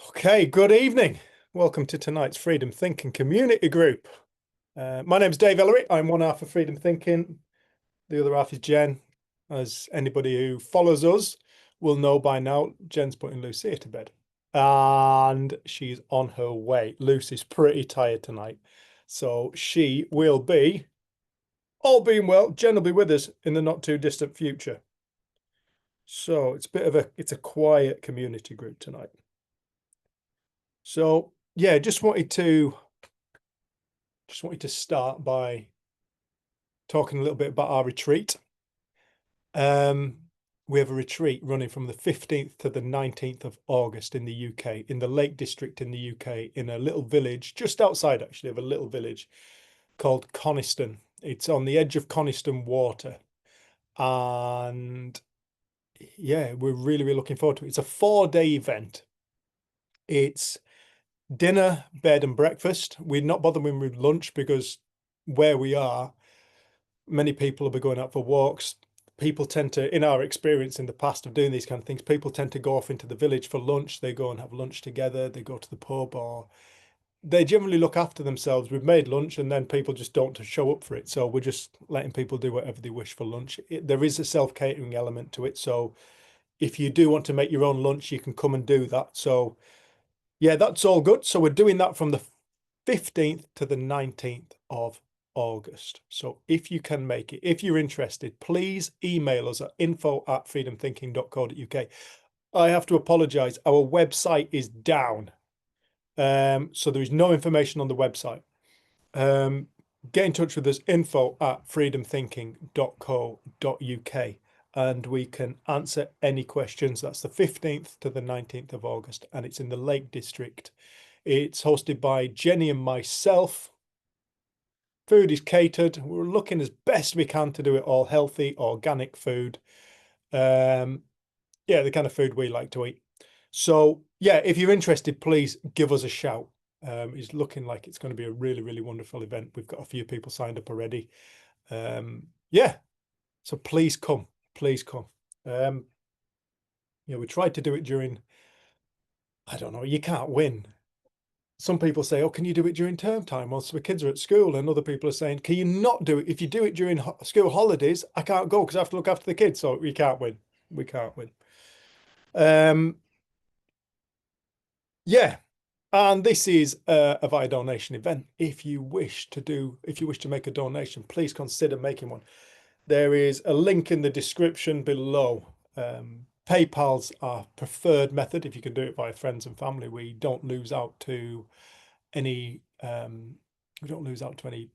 Okay, good evening. Welcome to tonight's Freedom Thinking Community Group. My name's Dave Ellery. I'm one half of Freedom Thinking. The other half is Jen. As anybody who follows us will know by now, Jen's putting Lucia to bed. And she's on her way. Lucy's pretty tired tonight. So she will be, all being well, Jen will be with us in the not too distant future. So it's a quiet community group tonight. So yeah, just wanted to start by talking a little bit about our retreat. We have a retreat running from the 15th to the 19th of August in the UK, in the Lake District in the UK, in a little village just outside actually of a little village called Coniston. It's on the edge of Coniston Water. And yeah, we're really looking forward to it. It's a 4-day event. It's dinner, bed, and breakfast. We're not bothering with lunch because where we are, many people will be going out for walks. People tend to, in our experience in the past of doing these kind of things, people tend to go off into the village for lunch. They go and have lunch together. They go to the pub, or they generally look after themselves. We've made lunch and then people just don't show up for it. So we're just letting people do whatever they wish for lunch. There is a self-catering element to it. So if you do want to make your own lunch, you can come and do that. So yeah, that's all good. So we're doing that from the 15th to the 19th of August. So if you can make it, if you're interested, please email us at info@freedomthinking.co.uk. I have to apologize. Our website is down. So there is no information on the website. Get in touch with us, info@freedomthinking.co.uk, and we can answer any questions. That's the 15th to the 19th of August, and it's in the Lake District. It's hosted by Jenny and myself. Food is catered. We're looking as best we can to do it all healthy, organic food. Yeah, the kind of food we like to eat. So yeah, if you're interested, please give us a shout. It's looking like it's going to be a really wonderful event. We've got a few people signed up already. Yeah, so please come, please come. We tried to do it during, I don't know, you can't win. Some people say, oh, can you do it during term time whilst the kids are at school? And other people are saying, can you not do it? If you do it during school holidays, I can't go because I have to look after the kids. So we can't win. We can't win. Yeah. And this is a via donation event. If you wish to make a donation, please consider making one. There is a link in the description below. PayPal's our preferred method. If you can do it via friends and family, we don't lose out to any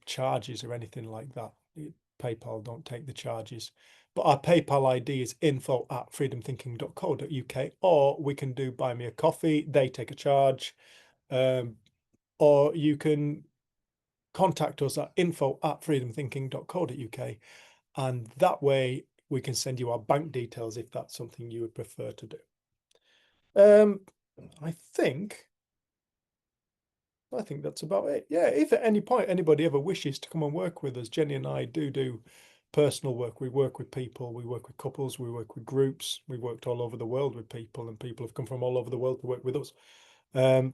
charges or anything like that. PayPal don't take the charges. But our PayPal ID is info@freedomthinking.co.uk, or we can do buy me a coffee. They take a charge. Or you can contact us at info@freedomthinking.co.uk, and that way we can send you our bank details if that's something you would prefer to do. I think that's about it. Yeah, if at any point anybody ever wishes to come and work with us, Jenny and I do personal work. We work with people, we work with couples, we work with groups. We worked all over the world with people, and people have come from all over the world to work with us.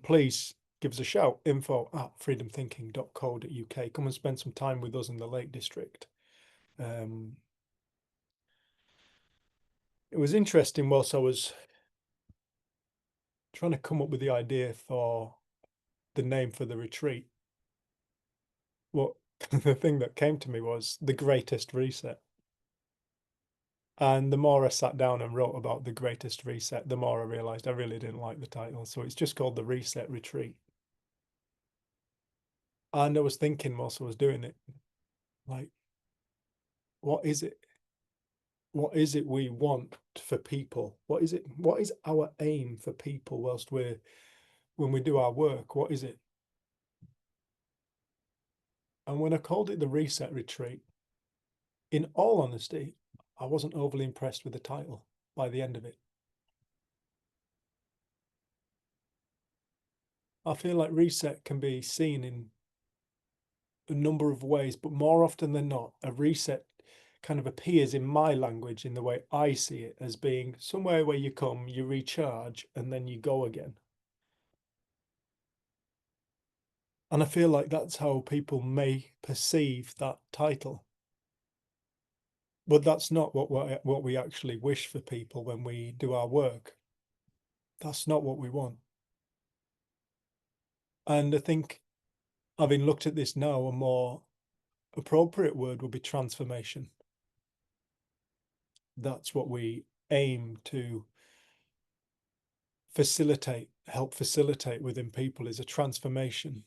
Please give us a shout, info@freedomthinking.co.uk. Come and spend some time with us in the Lake District. It was interesting whilst I was trying to come up with the idea for the name for the retreat. What the thing that came to me was the Greatest Reset. And the more I sat down and wrote about the Greatest Reset, the more I realized I really didn't like the title. So it's just called the Reset Retreat. And I was thinking whilst I was doing it, like, what is it? What is it we want for people? What is our aim for people when we do our work? What is it? And when I called it the Reset Retreat, in all honesty, I wasn't overly impressed with the title by the end of it. I feel like reset can be seen in a number of ways, but more often than not, a reset kind of appears in my language, in the way I see it, as being somewhere where you come, you recharge, and then you go again. And I feel like that's how people may perceive that title. But that's not what we actually wish for people when we do our work. That's not what we want. And I think, having looked at this now, a more appropriate word would be transformation. That's what we aim to help facilitate within people, is a transformation.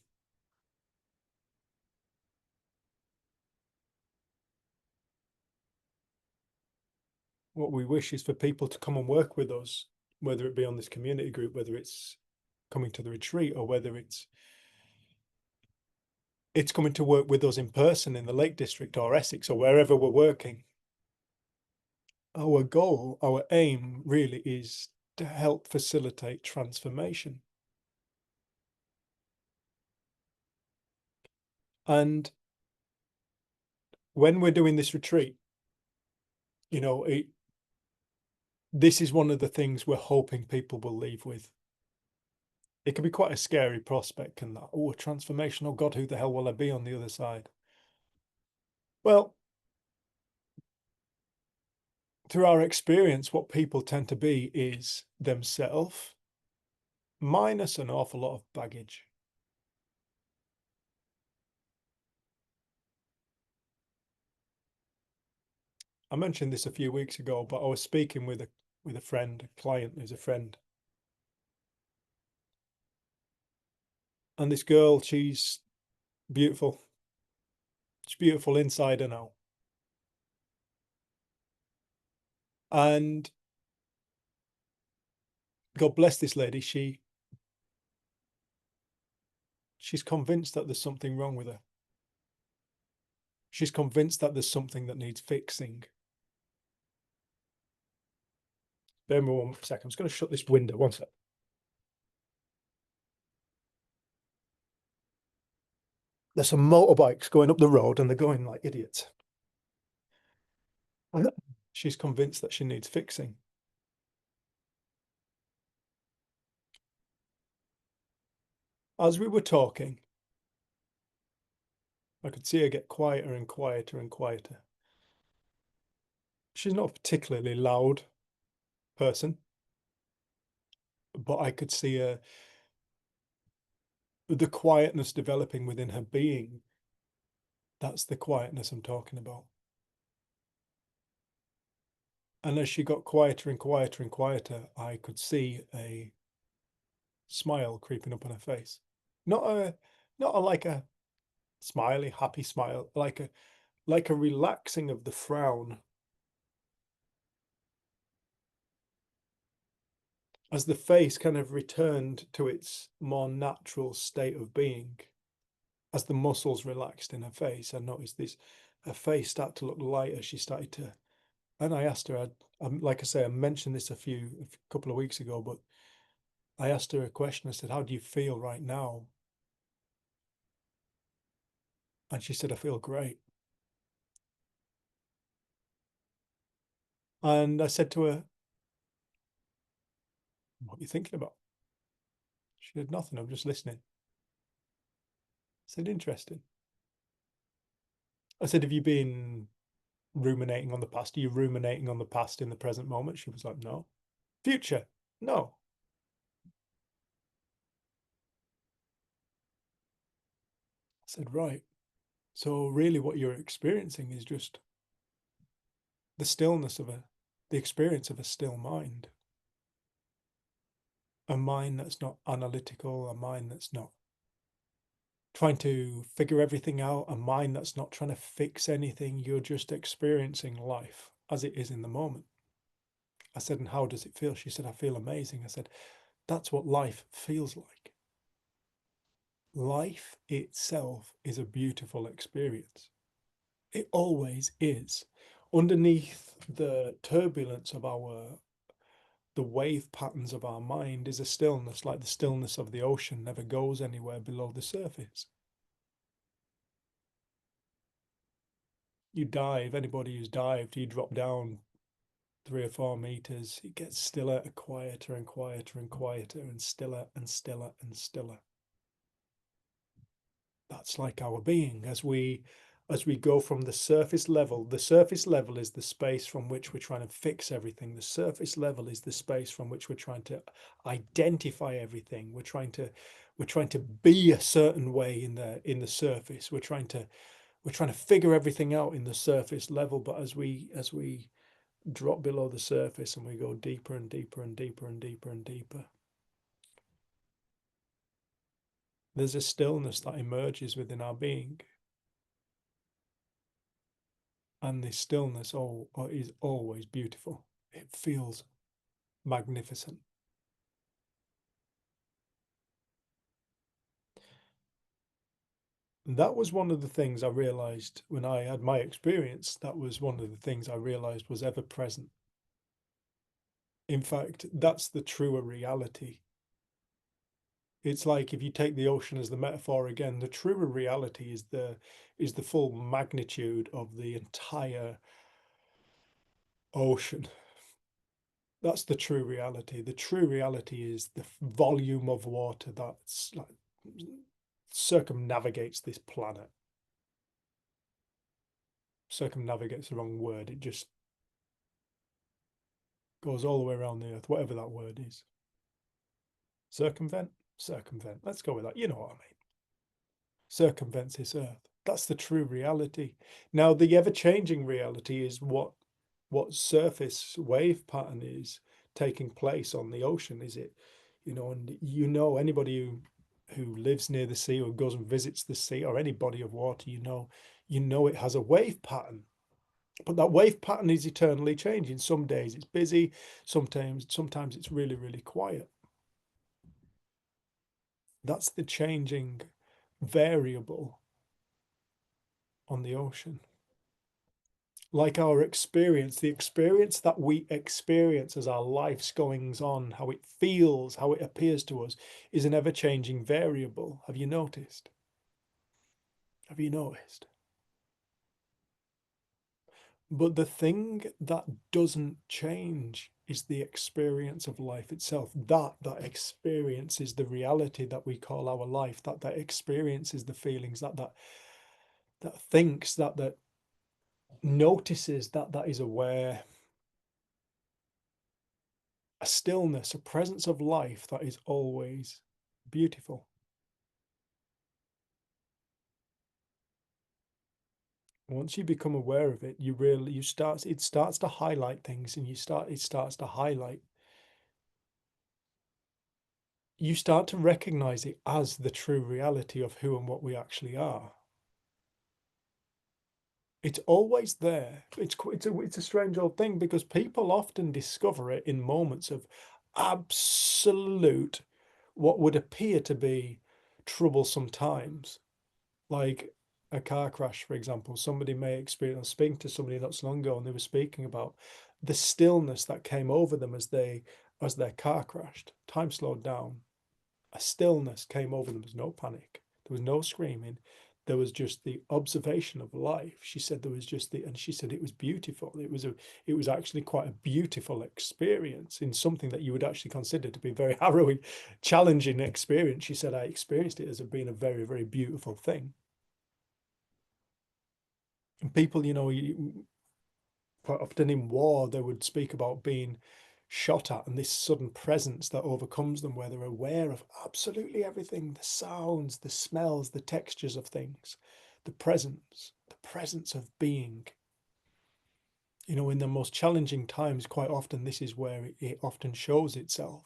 What we wish is for people to come and work with us, whether it be on this community group, whether it's coming to the retreat, or whether it's coming to work with us in person in the Lake District or Essex or wherever we're working. Our goal, our aim really is to help facilitate transformation. And when we're doing this retreat, this is one of the things we're hoping people will leave with. It can be quite a scary prospect, and that, oh, a transformation, oh God, who the hell will I be on the other side? Well, through our experience, what people tend to be is themselves, minus an awful lot of baggage. I mentioned this a few weeks ago, but I was speaking with a friend, a client who's a friend. And this girl, she's beautiful. She's beautiful inside and out. And God bless this lady, she's convinced that there's something wrong with her. She's convinced that there's something that needs fixing. Bear with me 1 second. I'm just going to shut this window. 1 sec. There's some motorbikes going up the road and they're going like idiots. She's convinced that she needs fixing. As we were talking, I could see her get quieter and quieter and quieter. She's not a particularly loud person, but I could see the quietness developing within her being. That's the quietness I'm talking about. And as she got quieter and quieter and quieter, I could see a smile creeping up on her face. Not a like a smiley, happy smile, like a relaxing of the frown. As the face kind of returned to its more natural state of being, as the muscles relaxed in her face, I noticed her face start to look lighter. She started to, and I asked her, like I say, I mentioned this a couple of weeks ago, but I asked her a question. I said, how do you feel right now? And she said, I feel great. And I said to her, what are you thinking about? She said, nothing, I'm just listening. I said, interesting. I said, have you been ruminating on the past? Are you ruminating on the past in the present moment? She was like, no. Future? No. I said, right. So really what you're experiencing is just the stillness of the experience of a still mind. A mind that's not analytical, a mind that's not trying to figure everything out, a mind that's not trying to fix anything. You're just experiencing life as it is in the moment. I said, and how does it feel? She said, I feel amazing. I said, that's what life feels like. Life itself is a beautiful experience. It always is. Underneath the turbulence of the wave patterns of our mind is a stillness, like the stillness of the ocean never goes anywhere below the surface. You dive, anybody who's dived, you drop down 3 or 4 meters, it gets stiller, quieter and quieter and quieter, and stiller and stiller and stiller. That's like our being as we go from the surface level. The surface level is the space from which we're trying to fix everything. The surface level is the space from which we're trying to identify everything. We're trying to be a certain way in the surface. We're trying to figure everything out in the surface level. But as we drop below the surface and we go deeper and deeper and deeper and deeper and deeper, there's a stillness that emerges within our being. And this stillness is always beautiful. It feels magnificent. And that was one of the things I realized when I had my experience. That was one of the things I realized was ever present. In fact, that's the truer reality. It's like if you take the ocean as the metaphor again, the truer reality is the full magnitude of the entire ocean. That's the true reality. The true reality is the volume of water that's like circumnavigates this planet. Circumnavigates the wrong word. It just goes all the way around the earth, whatever that word is. Circumvent? Circumvent. Let's go with that. You know what I mean. Circumvents this earth. That's the true reality. Now, the ever-changing reality is what surface wave pattern is taking place on the ocean. Is it, and anybody who lives near the sea or goes and visits the sea or any body of water, it has a wave pattern. But that wave pattern is eternally changing. Some days it's busy, sometimes it's really, really quiet. That's the changing variable on the ocean. Like our experience, the experience that we experience as our life's goings on, how it feels, how it appears to us, is an ever-changing variable. Have you noticed? Have you noticed? But the thing that doesn't change is the experience of life itself. That experience is the reality that we call our life. That experience is the feelings that thinks, that notices, that is aware. A stillness, a presence of life that is always beautiful. Once you become aware of it, it starts to highlight things, and it starts to highlight. You start to recognize it as the true reality of who and what we actually are. It's always there. It's a strange old thing, because people often discover it in moments of absolute, what would appear to be troublesome times, like a car crash, for example. Somebody may experience. I was speaking to somebody not so long ago, and they were speaking about the stillness that came over them as their car crashed. Time slowed down. A stillness came over them. There was no panic. There was no screaming. There was just the observation of life. She said and she said it was beautiful. It was actually quite a beautiful experience in something that you would actually consider to be a very harrowing, challenging experience. She said, I experienced it as being a very, very beautiful thing. And people, quite often in war, they would speak about being shot at, and this sudden presence that overcomes them, where they're aware of absolutely everything, the sounds, the smells, the textures of things, the presence of being. In the most challenging times, quite often this is where it often shows itself.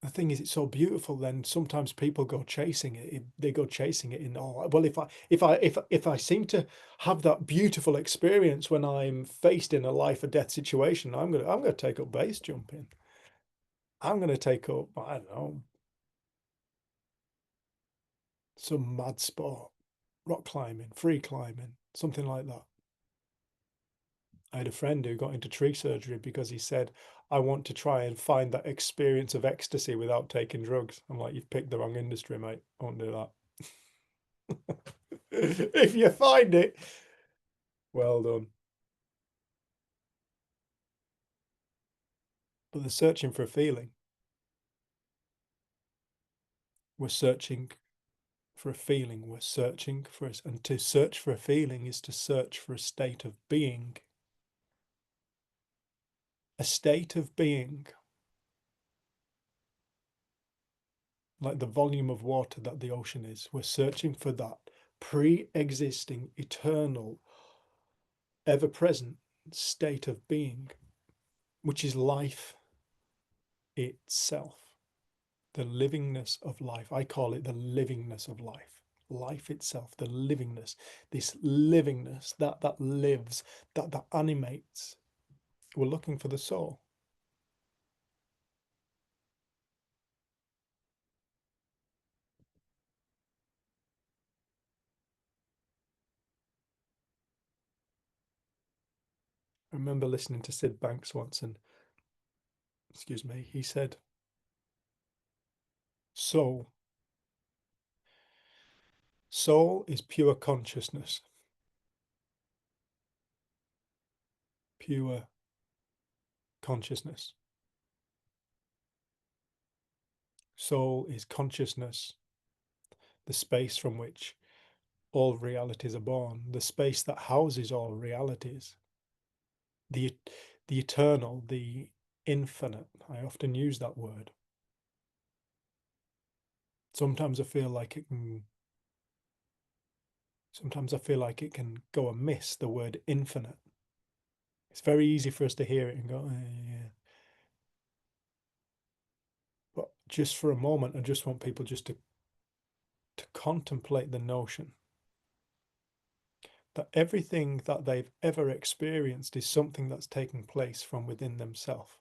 The thing is, it's so beautiful. Then sometimes people go chasing it. They go chasing it in, oh well, if I seem to have that beautiful experience when I'm faced in a life or death situation, I'm gonna take up base jumping. I'm gonna take up, I don't know, some mad sport, rock climbing, free climbing, something like that. I had a friend who got into tree surgery because he said, I want to try and find that experience of ecstasy without taking drugs. I'm like, you've picked the wrong industry, mate. I won't do that. If you find it, well done. But they're searching for a feeling. We're searching for a feeling, we're searching for us. And to search for a feeling is to search for a state of being. A state of being, like the volume of water that the ocean is. We're searching for that pre-existing, eternal, ever-present state of being, which is life itself. The livingness of life. I call it the livingness of life. Life itself, the livingness, this livingness that lives, that animates. We're looking for the soul. I remember listening to Sid Banks once, and excuse me, he said, soul. Soul is pure consciousness. Pure consciousness. Soul is consciousness, the space from which all realities are born, the space that houses all realities, the eternal, the infinite. I often use that word. Sometimes I feel like it can go amiss, the word infinite. It's very easy for us to hear it and go, yeah. But just for a moment, I just want people just to contemplate the notion that everything that they've ever experienced is something that's taking place from within themselves.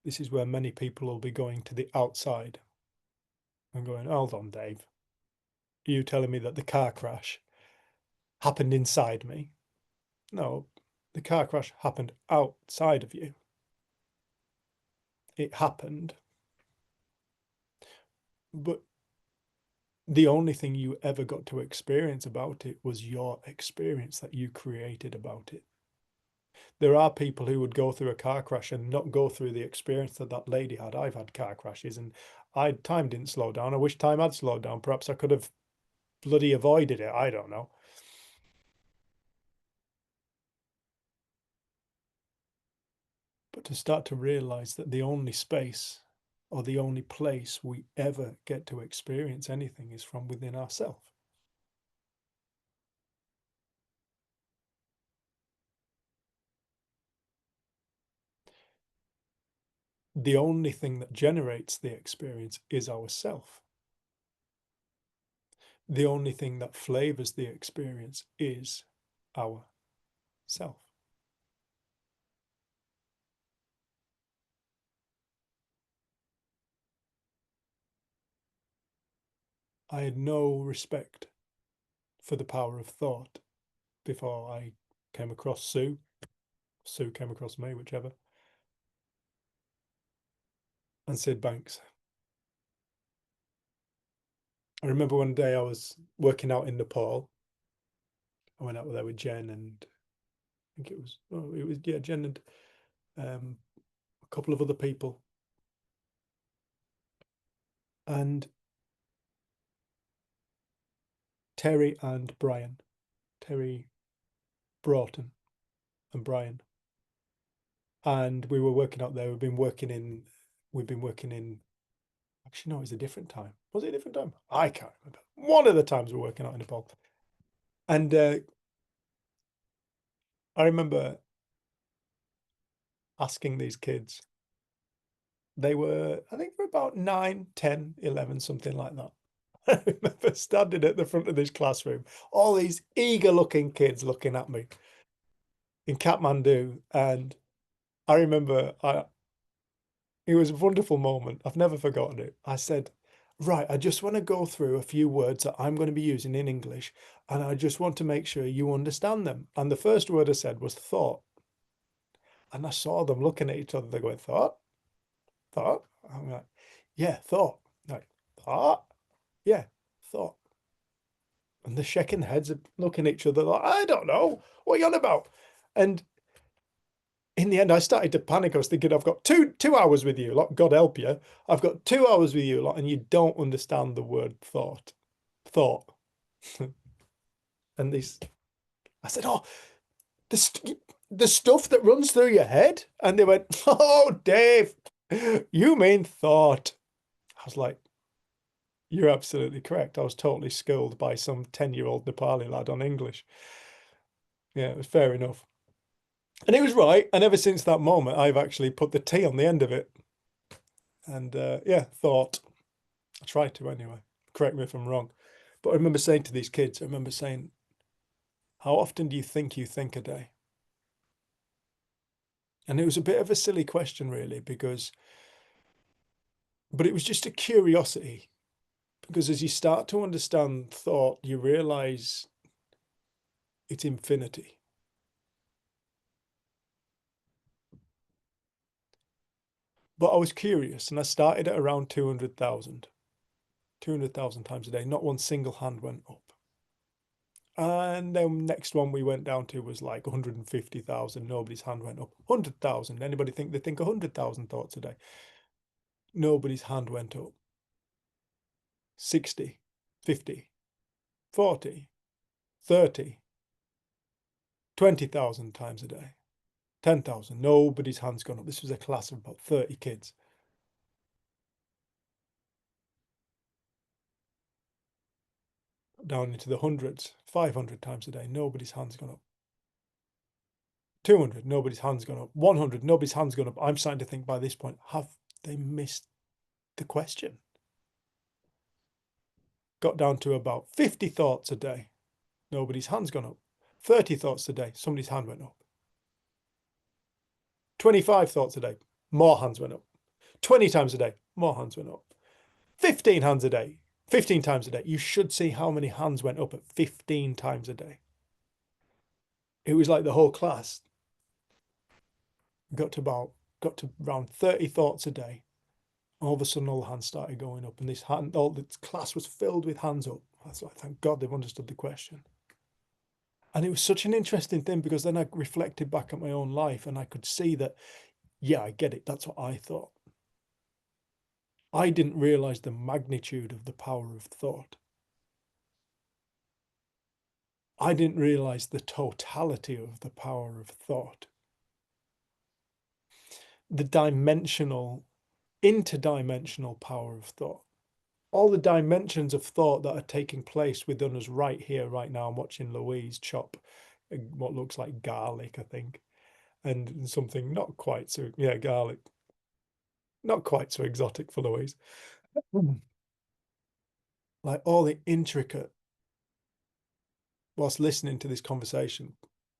This is where many people will be going to the outside and going, hold on, Dave. Are you telling me that the car crash happened inside me? No, the car crash happened outside of you. It happened, but the only thing you ever got to experience about it was your experience that you created about it. There are people who would go through a car crash and not go through the experience that that lady had. I've had car crashes and time didn't slow down. I wish time had slowed down. Perhaps I could have bloody avoided it. I don't know. But to start to realize that the only space or the only place we ever get to experience anything is from within ourselves. The only thing that generates the experience is ourself. The only thing that flavors the experience is ourself. I had no respect for the power of thought before I came across Sue. Sue came across me, whichever. And Sid Banks. I remember one day I was working out in Nepal. I went out there with Jen and I think Jen and a couple of other people. And Terry and Brian. Terry Broughton and Brian. And we were working out there. We've been working in, actually, no, it was a different time. Was it a different time? I can't remember. One of the times we were working out in Nepal. And I remember asking these kids, they were, I think they were about 9, 10, 11, something like that. I remember standing at the front of this classroom, all these eager looking kids looking at me in Kathmandu. And I remember it was a wonderful moment. I've never forgotten it. I said, right, I just want to go through a few words that I'm going to be using in English, and I just want to make sure you understand them. And the first word I said was thought. And I saw them looking at each other. They're going, thought? Thought? I'm like, yeah, thought. Like, thought? Yeah, thought. And they're shaking heads and looking at each other like, I don't know. What are you on about? And in the end, I started to panic. I was thinking, I've got two hours with you, lot, God help you. I've got 2 hours with you, lot, and you don't understand the word thought. Thought. And this, I said, oh, the stuff that runs through your head. And they went, oh, Dave, you mean thought. I was like, you're absolutely correct. I was totally schooled by some 10-year-old Nepali lad on English. Yeah, it was fair enough. And he was right. And ever since that moment, I've actually put the T on the end of it. And yeah, thought. I try to anyway. Correct me if I'm wrong. But I remember saying to these kids, how often do you think a day? And it was a bit of a silly question, really, but it was just a curiosity. Because as you start to understand thought, you realize it's infinity. But I was curious, and I started at around 200,000. 200,000 times a day. Not one single hand went up. And then next one we went down to was like 150,000. Nobody's hand went up. 100,000. Anybody think they think 100,000 thoughts a day? Nobody's hand went up. 60, 50, 40, 30, 20,000 times a day. 10,000. Nobody's hand's gone up. This was a class of about 30 kids. Down into the hundreds, 500 times a day. Nobody's hand's gone up. 200, nobody's hand's gone up. 100, nobody's hand's gone up. I'm starting to think by this point, have they missed the question? Got down to about 50 thoughts a day. Nobody's hand's gone up. 30 thoughts a day. Somebody's hand went up. 25 thoughts a day. More hands went up. 20 times a day. More hands went up. 15 hands a day. 15 times a day. You should see how many hands went up at 15 times a day. It was like the whole class got to around 30 thoughts a day. All of a sudden, all the hands started going up, and all the class was filled with hands up. I was like, thank God they've understood the question. And it was such an interesting thing because then I reflected back at my own life and I could see that, yeah, I get it. That's what I thought. I didn't realize the magnitude of the power of thought. I didn't realize the totality of the power of thought. The interdimensional power of thought. All the dimensions of thought that are taking place within us right here, right now. I'm watching Louise chop what looks like garlic, I think, and something not quite so, yeah, garlic. Not quite so exotic for Louise. Like all the intricate, whilst listening to this conversation,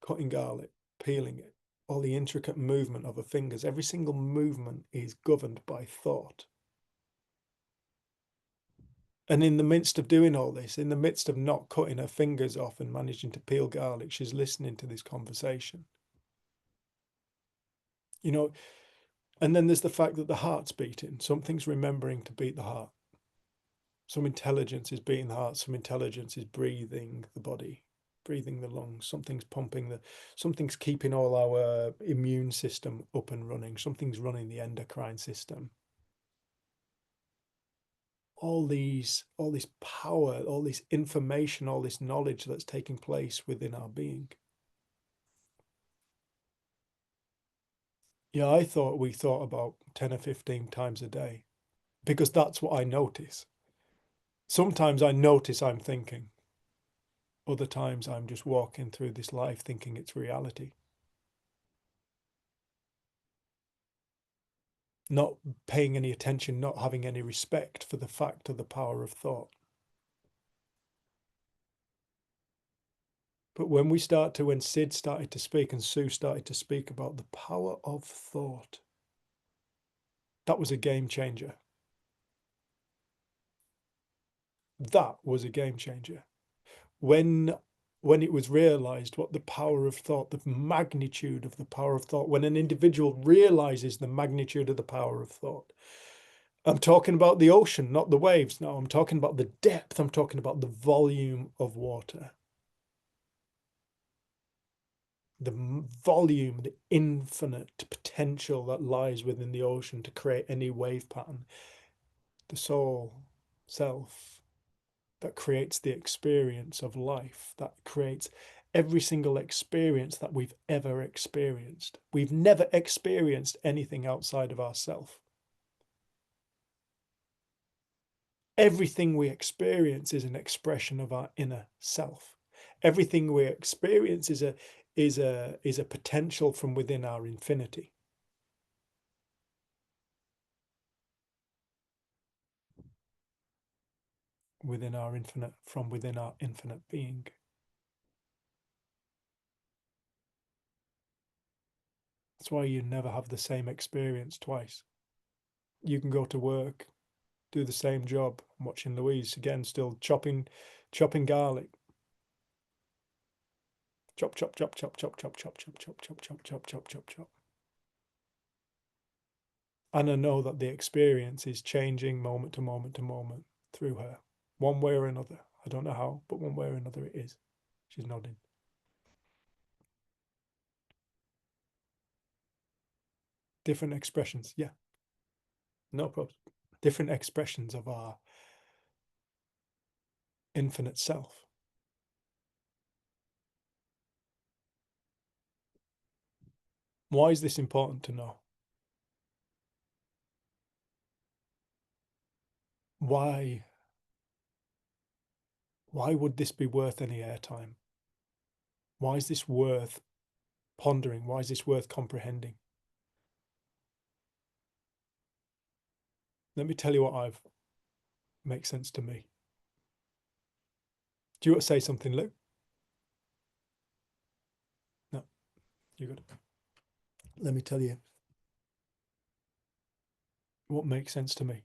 cutting garlic, peeling it, all the intricate movement of her fingers, every single movement is governed by thought. And in the midst of doing all this, in the midst of not cutting her fingers off and managing to peel garlic, she's listening to this conversation. You know, and then there's the fact that the heart's beating. Something's remembering to beat the heart. Some intelligence is beating the heart. Some intelligence is breathing the body, breathing the lungs. Something's keeping all our immune system up and running. Something's running the endocrine system. All this power, all this information, all this knowledge that's taking place within our being. Yeah, we thought about 10 or 15 times a day because that's what I notice. Sometimes I notice I'm thinking. Other times I'm just walking through this life thinking it's reality. Not paying any attention, not having any respect for the fact of the power of thought. But when Sid started to speak and Sue started to speak about the power of thought, that was a game changer. That was a game changer. When it was realized what the power of thought, the magnitude of the power of thought, when an individual realizes the magnitude of the power of thought. I'm talking about the ocean, not the waves. No, I'm talking about the depth. I'm talking about the volume of water. volume, the infinite potential that lies within the ocean to create any wave pattern, the soul, self, that creates the experience of life, that creates every single experience that we've ever experienced. We've never experienced anything outside of ourself. Everything we experience is an expression of our inner self. Everything we experience is a potential from within our infinity. Within our infinite, from within our infinite being. That's why you never have the same experience twice. You can go to work, do the same job. I'm watching Louise again, still chopping garlic. Chop, chop, chop, chop, chop, chop, chop, chop, chop, chop, chop, chop, chop, chop, chop. And I know that the experience is changing moment to moment to moment through her, one way or another. I don't know how, but one way or another it is. She's nodding. Different expressions, yeah. No problem. Different expressions of our infinite self. Why is this important to know? Why would this be worth any airtime? Why is this worth pondering? Why is this worth comprehending? Let me tell you what I've makes sense to me. Do you want to say something, Lou? No, you got it. Let me tell you what makes sense to me.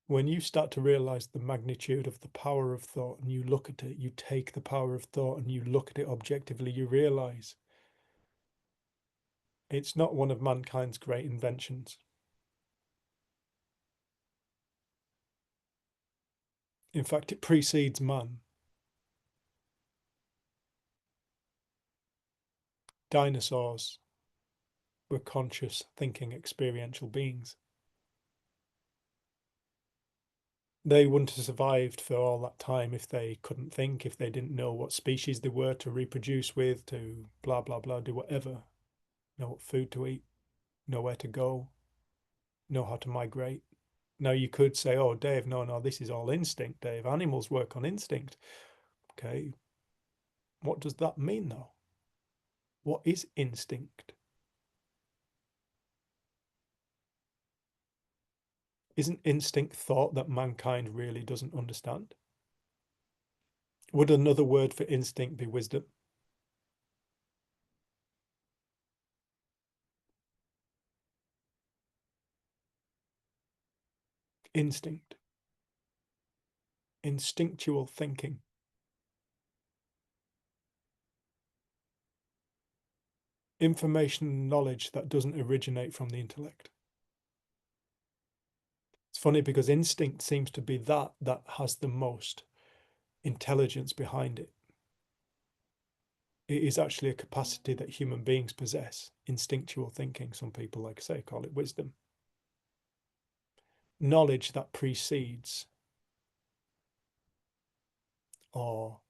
When you start to realize the magnitude of the power of thought and you look at it, you take the power of thought and you look at it objectively, you realize it's not one of mankind's great inventions. In fact, it precedes man. Dinosaurs were conscious, thinking, experiential beings. They wouldn't have survived for all that time if they couldn't think, if they didn't know what species they were to reproduce with, to blah, blah, blah, do whatever, know what food to eat, know where to go, know how to migrate. Now, you could say, oh, Dave, no, this is all instinct, Dave. Animals work on instinct. Okay. What does that mean, though? What is instinct? Isn't instinct thought that mankind really doesn't understand? Would another word for instinct be wisdom? Instinct, instinctual thinking. Information and knowledge that doesn't originate from the intellect. It's funny because instinct seems to be that has the most intelligence behind it. It is actually a capacity that human beings possess, instinctual thinking. Some people, like I say, call it wisdom. Knowledge that precedes, or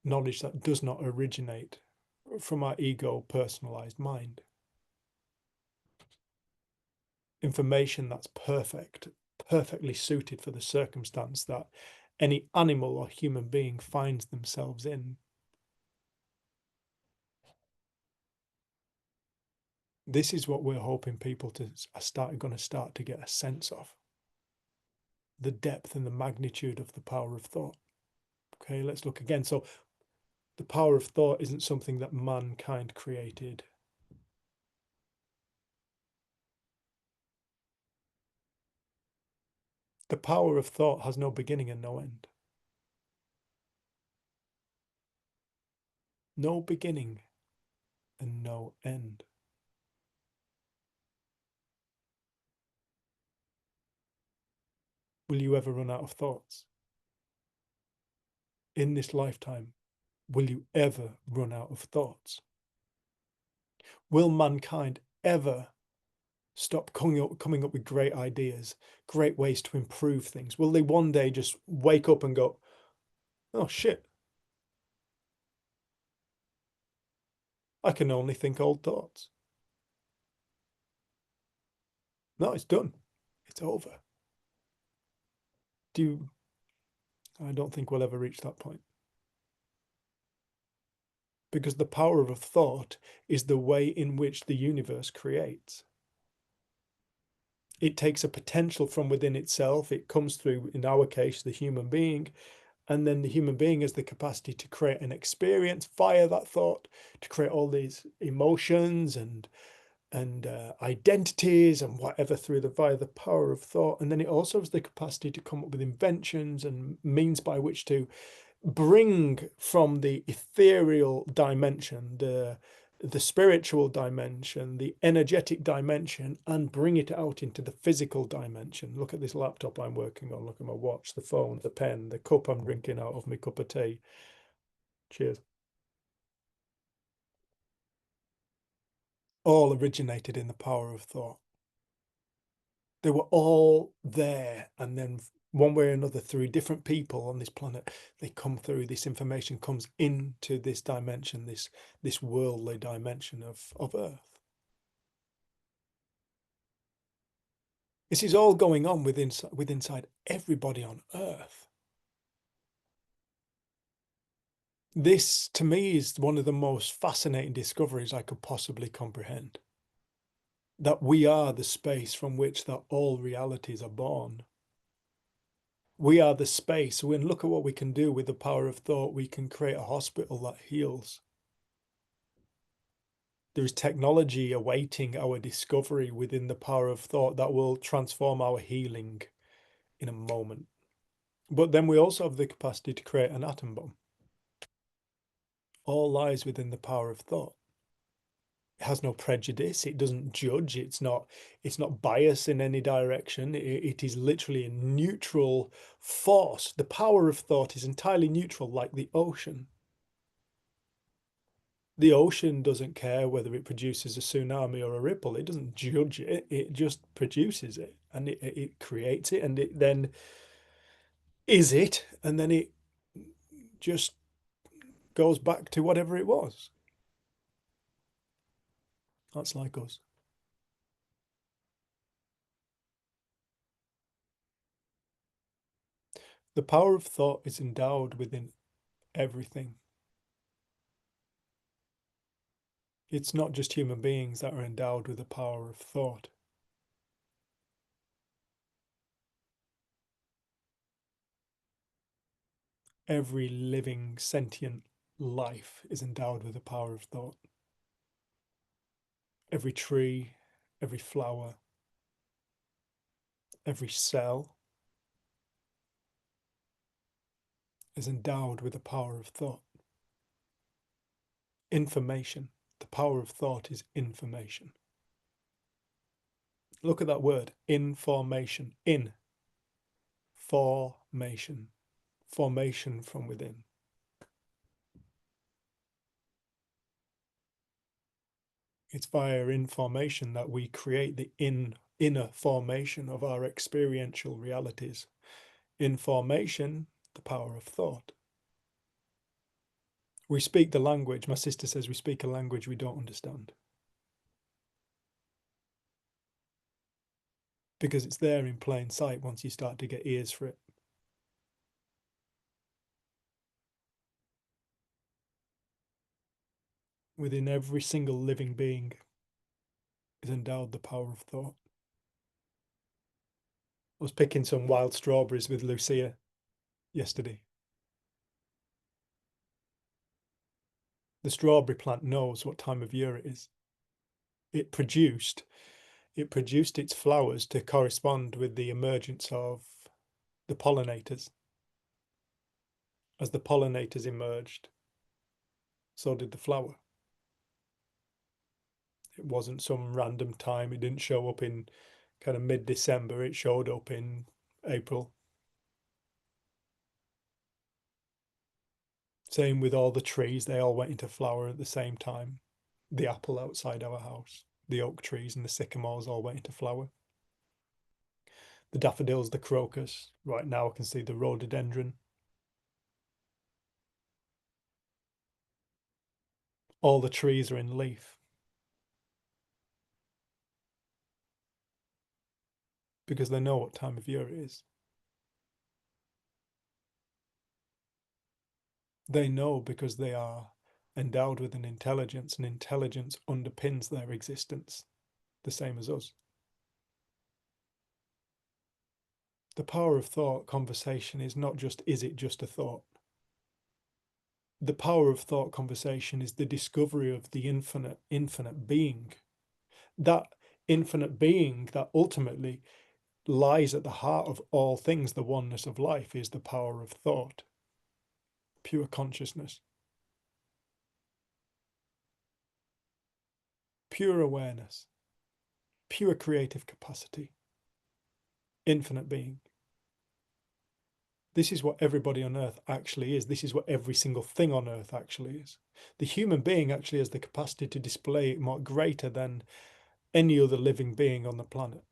knowledge that does not originate from our ego personalized mind. Information that's perfectly suited for the circumstance that any animal or human being finds themselves in. This is what we're hoping people are going to start to get a sense of. The depth and the magnitude of the power of thought. Okay, let's look again. So the power of thought isn't something that mankind created. The power of thought has no beginning and no end. No beginning and no end. Will you ever run out of thoughts? in this lifetime, will you ever run out of thoughts? Will mankind ever stop coming up with great ideas, great ways to improve things? Will they one day just wake up and go, oh shit, I can only think old thoughts? No, it's done. It's over. I don't think we'll ever reach that point. Because the power of thought is the way in which the universe creates. It takes a potential from within itself. It comes through, in our case, the human being, and then the human being has the capacity to create an experience via that thought, to create all these emotions and identities and whatever via the power of thought. And then it also has the capacity to come up with inventions and means by which to bring from the ethereal dimension, the spiritual dimension, the energetic dimension, and bring it out into the physical dimension. Look at this laptop I'm working on. Look at my watch, the phone, the pen, the cup I'm drinking out of my cup of tea. Cheers. All originated in the power of thought. They were all there, and then one way or another, through different people on this planet, they come through. This information comes into this dimension, this worldly dimension of Earth. This is all going on within inside everybody on Earth. This, to me, is one of the most fascinating discoveries I could possibly comprehend. That we are the space from which that all realities are born. We are the space. When look at what we can do with the power of thought. We can create a hospital that heals. There is technology awaiting our discovery within the power of thought that will transform our healing in a moment. But then we also have the capacity to create an atom bomb. All lies within the power of thought. It has no prejudice. It doesn't judge. It's not biased in any direction. It is literally a neutral force. The power of thought is entirely neutral, like the ocean. The ocean doesn't care whether it produces a tsunami or a ripple. It doesn't judge it. It just produces it, and it creates it, and it then is it, and then it just goes back to whatever it was. That's like us. The power of thought is endowed within everything. It's not just human beings that are endowed with the power of thought. Every living sentient life is endowed with the power of thought. Every tree, every flower, every cell is endowed with the power of thought. Information. The power of thought is information. Look at that word, information. In. Formation. Formation from within. It's via information that we create the inner formation of our experiential realities. Information, the power of thought. We speak the language. My sister says we speak a language we don't understand. Because it's there in plain sight once you start to get ears for it. Within every single living being is endowed the power of thought. I was picking some wild strawberries with Lucia yesterday. The strawberry plant knows what time of year it is. It produced its flowers to correspond with the emergence of the pollinators. As the pollinators emerged, so did the flower. It wasn't some random time. It didn't show up in kind of mid-December. It showed up in April. Same with all the trees, they all went into flower at the same time. The apple outside our house, the oak trees and the sycamores all went into flower. The daffodils, the crocus, right now I can see the rhododendron. All the trees are in leaf because they know what time of year it is. They know because they are endowed with an intelligence, and intelligence underpins their existence, the same as us. The power of thought conversation is not just, is it just a thought? The power of thought conversation is the discovery of the infinite being. That infinite being that ultimately lies at the heart of all things, the oneness of life, is the power of thought, pure consciousness, pure awareness, pure creative capacity, infinite being. This is what everybody on earth actually is. This is what every single thing on earth actually is. The human being actually has the capacity to display it more greater than any other living being on the planet.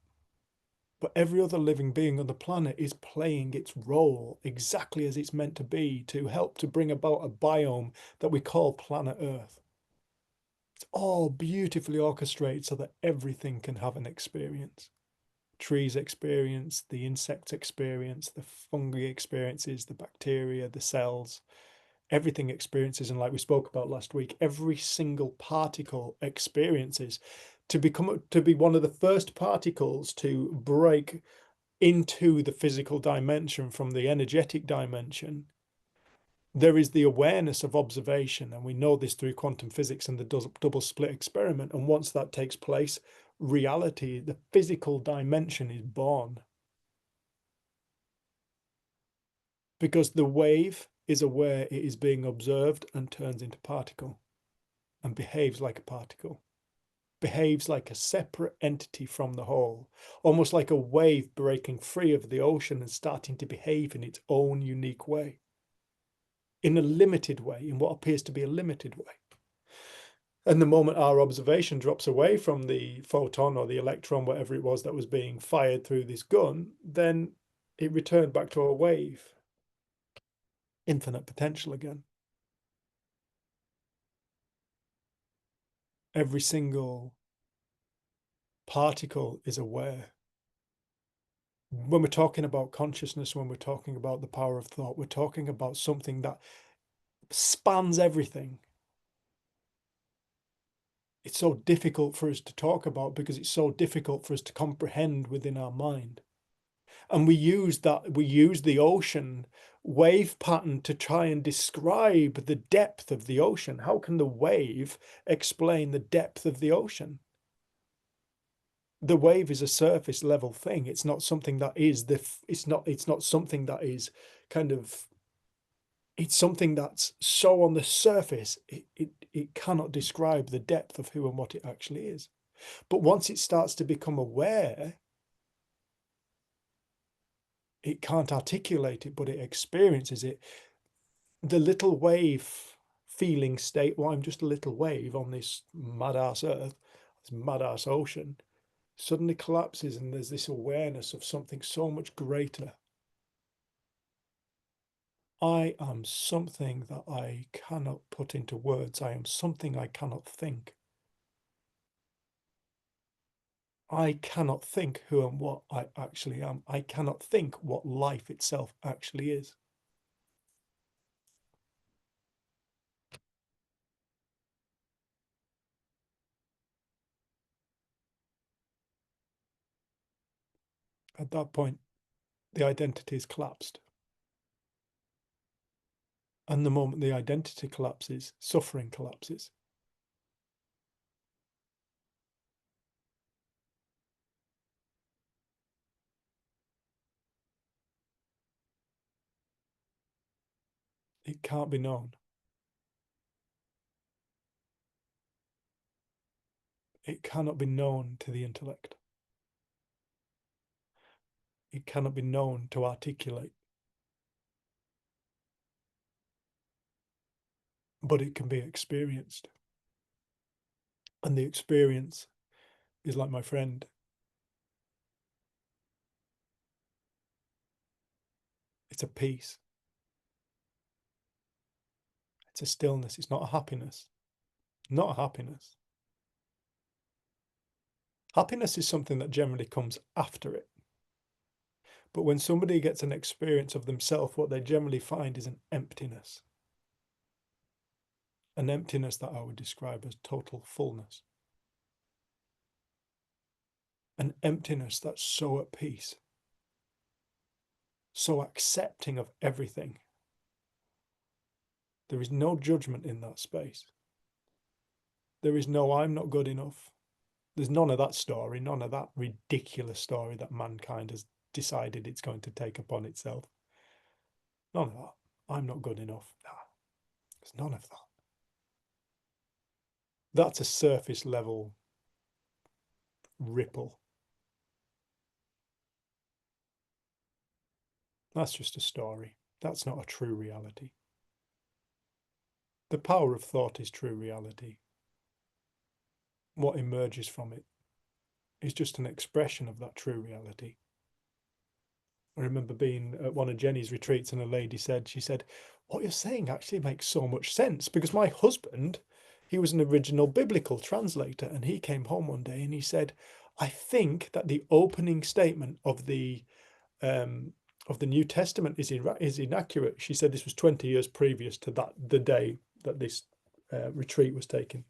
But every other living being on the planet is playing its role exactly as it's meant to be, to help to bring about a biome that we call planet Earth. It's all beautifully orchestrated so that everything can have an experience. Trees experience, the insects experience, the fungi experiences, the bacteria, the cells, everything experiences. And like we spoke about last week, every single particle experiences. To be one of the first particles to break into the physical dimension from the energetic dimension, there is the awareness of observation. And we know this through quantum physics and the double slit experiment. And once that takes place, reality, the physical dimension, is born. Because the wave is aware it is being observed and turns into particle and behaves like a particle, behaves like a separate entity from the whole, almost like a wave breaking free of the ocean and starting to behave in its own unique way, in a limited way, in what appears to be a limited way. And the moment our observation drops away from the photon or the electron, whatever it was that was being fired through this gun, then it returned back to a wave. Infinite potential again. Every single particle is aware. When we're talking about consciousness, when we're talking about the power of thought, we're talking about something that spans everything. It's so difficult for us to talk about because it's so difficult for us to comprehend within our mind. And we use the ocean wave pattern to try and describe the depth of the ocean. How can the wave explain the depth of the ocean? The wave is a surface level thing. It's not something that is it's not something that is kind of, it's something that's so on the surface, it cannot describe the depth of who and what it actually is. But once it starts to become aware, it can't articulate it, but it experiences it. The little wave feeling state, well, I'm just a little wave on this mad-ass earth, this mad-ass ocean, suddenly collapses, and there's this awareness of something so much greater. I am something that I cannot put into words. I am something I cannot think. I cannot think who and what I actually am. I cannot think what life itself actually is. At that point, the identity is collapsed. And the moment the identity collapses, suffering collapses. It can't be known. It cannot be known to the intellect. It cannot be known to articulate. but it can be experienced. And the experience is like my friend. It's a peace. It's a stillness. It's not a happiness. Not a happiness. Happiness is something that generally comes after it. But when somebody gets an experience of themselves, what they generally find is an emptiness. An emptiness that I would describe as total fullness. An emptiness that's so at peace, so accepting of everything. There is no judgment in that space. There is no, I'm not good enough. There's none of that story, none of that ridiculous story that mankind has decided it's going to take upon itself. None of that. I'm not good enough. Nah, there's none of that. That's a surface level ripple. That's just a story. That's not a true reality. The power of thought is true reality. What emerges from it is just an expression of that true reality. I remember being at one of Jenny's retreats and a lady said, she said, what you're saying actually makes so much sense, because my husband, he was an original biblical translator, and he came home one day and he said, I think that the opening statement of the New Testament is inaccurate. She said this was 20 years previous to that, the day that this retreat was taken.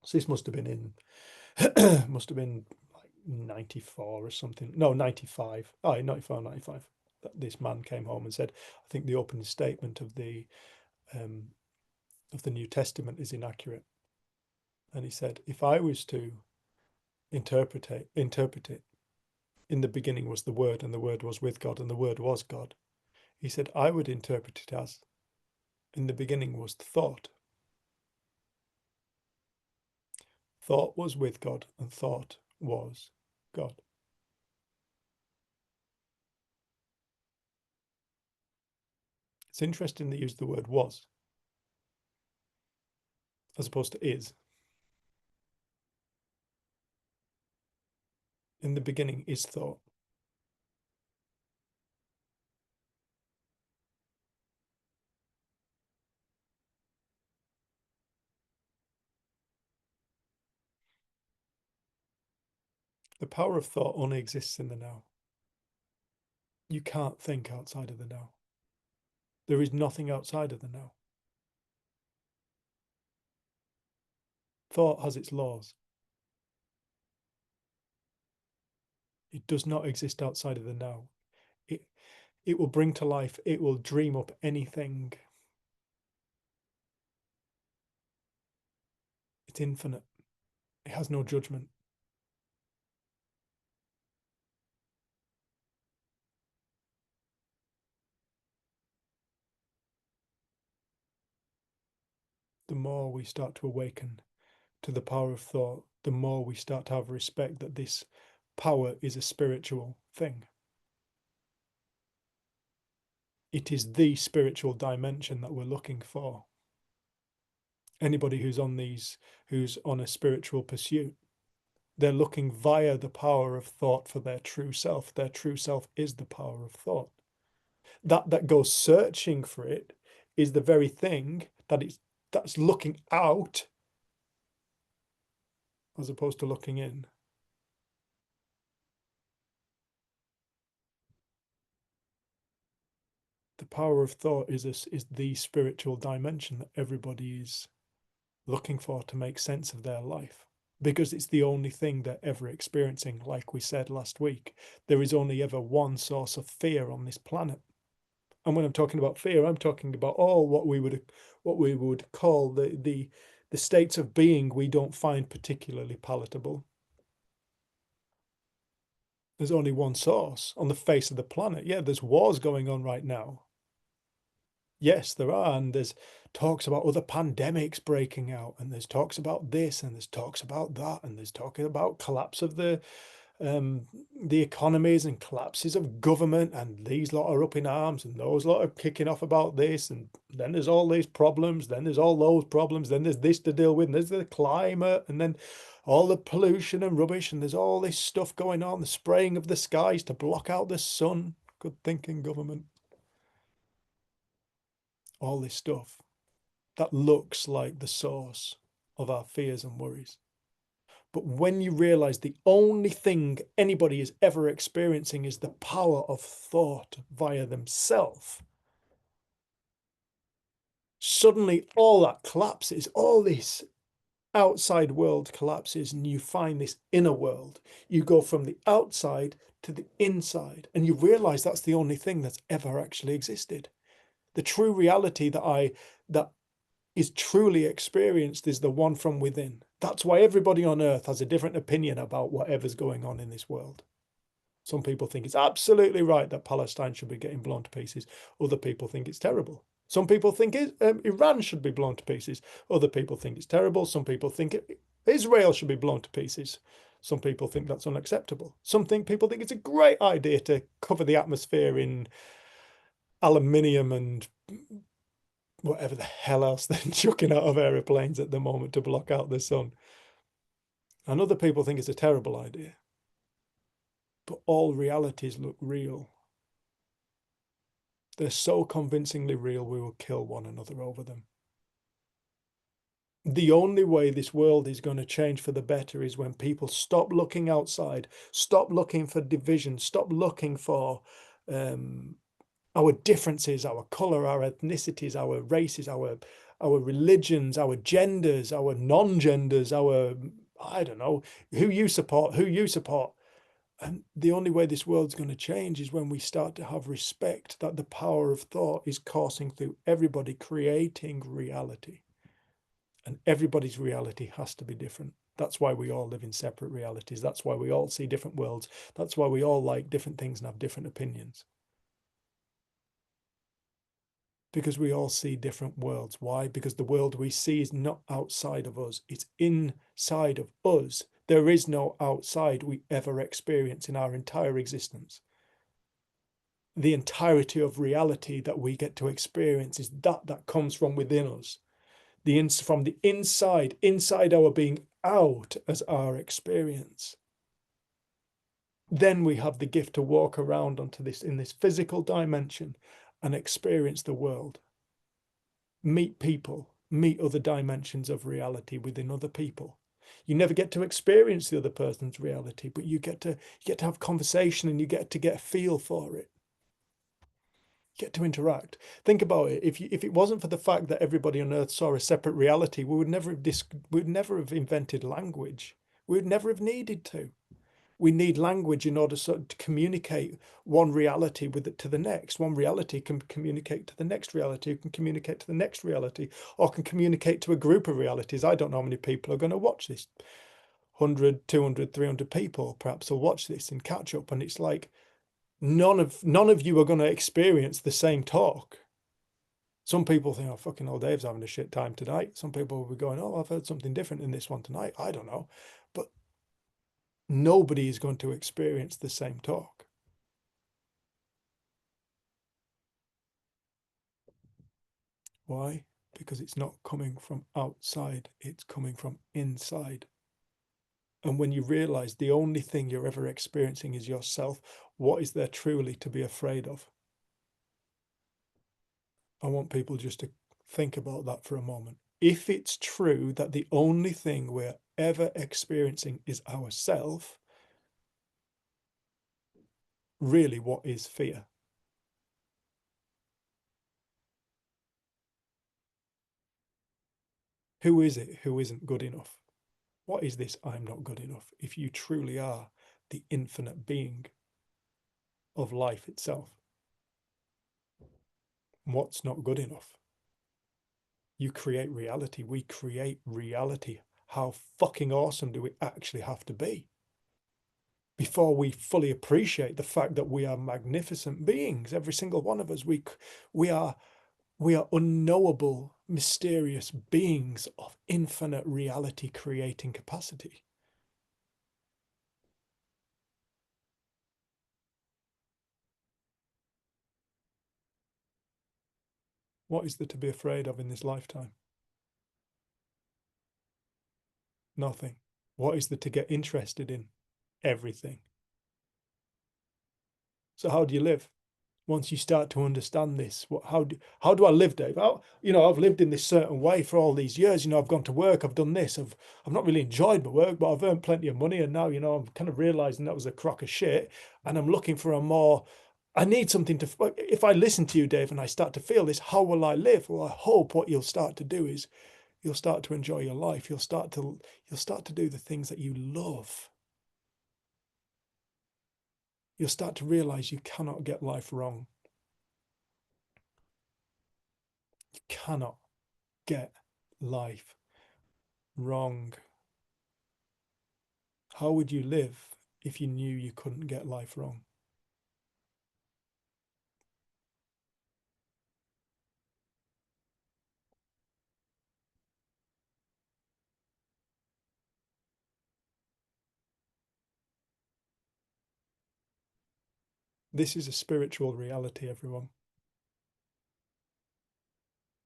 So this must have been must have been like 94 or something. No, 95. Oh, 94, 95. That this man came home and said, I think the opening statement of the New Testament is inaccurate. And he said, if I was to interpret it, in the beginning was the Word, and the Word was with God, and the Word was God. He said, I would interpret it as, in the beginning was thought. Thought was with God, and thought was God. It's interesting they use the word was as opposed to is. In the beginning is thought. The power of thought only exists in the now. You can't think outside of the now. There is nothing outside of the now. Thought has its laws. It does not exist outside of the now. It will bring to life, it will dream up anything. It's infinite. It has no judgment. The more we start to awaken to the power of thought, the more we start to have respect that this power is a spiritual thing. It is the spiritual dimension that we're looking for. Anybody who's on a spiritual pursuit, they're looking via the power of thought for their true self. Their true self is the power of thought. That goes searching for it is the very thing that's looking out as opposed to looking in. The power of thought is the spiritual dimension that everybody is looking for to make sense of their life, because it's the only thing they're ever experiencing. Like we said last week, there is only ever one source of fear on this planet. And when I'm talking about fear, I'm talking about what we would call the states of being we don't find particularly palatable. There's only one source on the face of the planet. Yeah, there's wars going on right now. Yes, there are, and there's talks about other pandemics breaking out, and there's talks about this, and there's talks about that, and there's talking about collapse of the the economies and collapses of government, and these lot are up in arms and those lot are kicking off about this, and then there's all these problems, then there's all those problems, then there's this to deal with, and there's the climate, and then all the pollution and rubbish, and there's all this stuff going on, the spraying of the skies to block out the sun. Good thinking, government. All this stuff that looks like the source of our fears and worries. But when you realize the only thing anybody is ever experiencing is the power of thought via themselves, suddenly all that collapses, all this outside world collapses, and you find this inner world. You go from the outside to the inside, and you realize that's the only thing that's ever actually existed. The true reality that is truly experienced is the one from within. That's why everybody on earth has a different opinion about whatever's going on in this world. Some people think it's absolutely right that Palestine should be getting blown to pieces. Other people think it's terrible. Some people think Iran should be blown to pieces. Other people think it's terrible. Some people think Israel should be blown to pieces. Some people think that's unacceptable. People think it's a great idea to cover the atmosphere in aluminium and whatever the hell else they're chucking out of aeroplanes at the moment to block out the sun. And other people think it's a terrible idea. But all realities look real. They're so convincingly real, we will kill one another over them. The only way this world is going to change for the better is when people stop looking outside, stop looking for division, stop looking for our differences, our color, our ethnicities, our races, our religions, our genders, our non-genders, I don't know, who you support. And the only way this world's going to change is when we start to have respect that the power of thought is coursing through everybody, creating reality. And everybody's reality has to be different. That's why we all live in separate realities. That's why we all see different worlds. That's why we all like different things and have different opinions. Because we all see different worlds. Why? Because the world we see is not outside of us. It's inside of us. There is no outside we ever experience in our entire existence. The entirety of reality that we get to experience is that comes from within us. From the inside our being, out as our experience. Then we have the gift to walk around in this physical dimension and experience the world. Meet people, meet other dimensions of reality within other people. You never get to experience the other person's reality, but you get to have conversation, and you get to get a feel for it. Get to interact. Think about it. If it wasn't for the fact that everybody on earth saw a separate reality, we would never have invented language. We would never have needed to. We need language in order to communicate one reality to the next. One reality can communicate to the next reality, can communicate to the next reality, or can communicate to a group of realities. I don't know how many people are going to watch this. 100, 200, 300 people perhaps will watch this and catch up. And it's like, none of you are going to experience the same talk. Some people think, oh, fucking old Dave's having a shit time tonight. Some people will be going, oh, I've heard something different in this one tonight. I don't know. But nobody is going to experience the same talk. Why? Because it's not coming from outside, it's coming from inside. And when you realize the only thing you're ever experiencing is yourself, what is there truly to be afraid of? I want people just to think about that for a moment. If it's true that the only thing we're ever experiencing is ourself, really, what is fear? Who is it who isn't good enough? What is this I'm not good enough? If you truly are the infinite being of life itself, what's not good enough? You create reality. We create reality. How fucking awesome do we actually have to be before we fully appreciate the fact that we are magnificent beings? Every single one of us, we are unknowable, mysterious beings of infinite reality creating capacity. What is there to be afraid of in this lifetime? Nothing. What is there to get interested in? Everything. So how do you live? Once you start to understand this, how do I live, Dave? I've lived in this certain way for all these years. I've gone to work, I've done this, I've not really enjoyed my work, but I've earned plenty of money, and now I'm kind of realizing that was a crock of shit, and I'm looking for I need something to. If I listen to you, Dave, and I start to feel this, how will I live? Well, I hope what you'll start to do is you'll start to enjoy your life. You'll start to do the things that you love. You'll start to realize you cannot get life wrong. You cannot get life wrong. How would you live if you knew you couldn't get life wrong? This is a spiritual reality, everyone.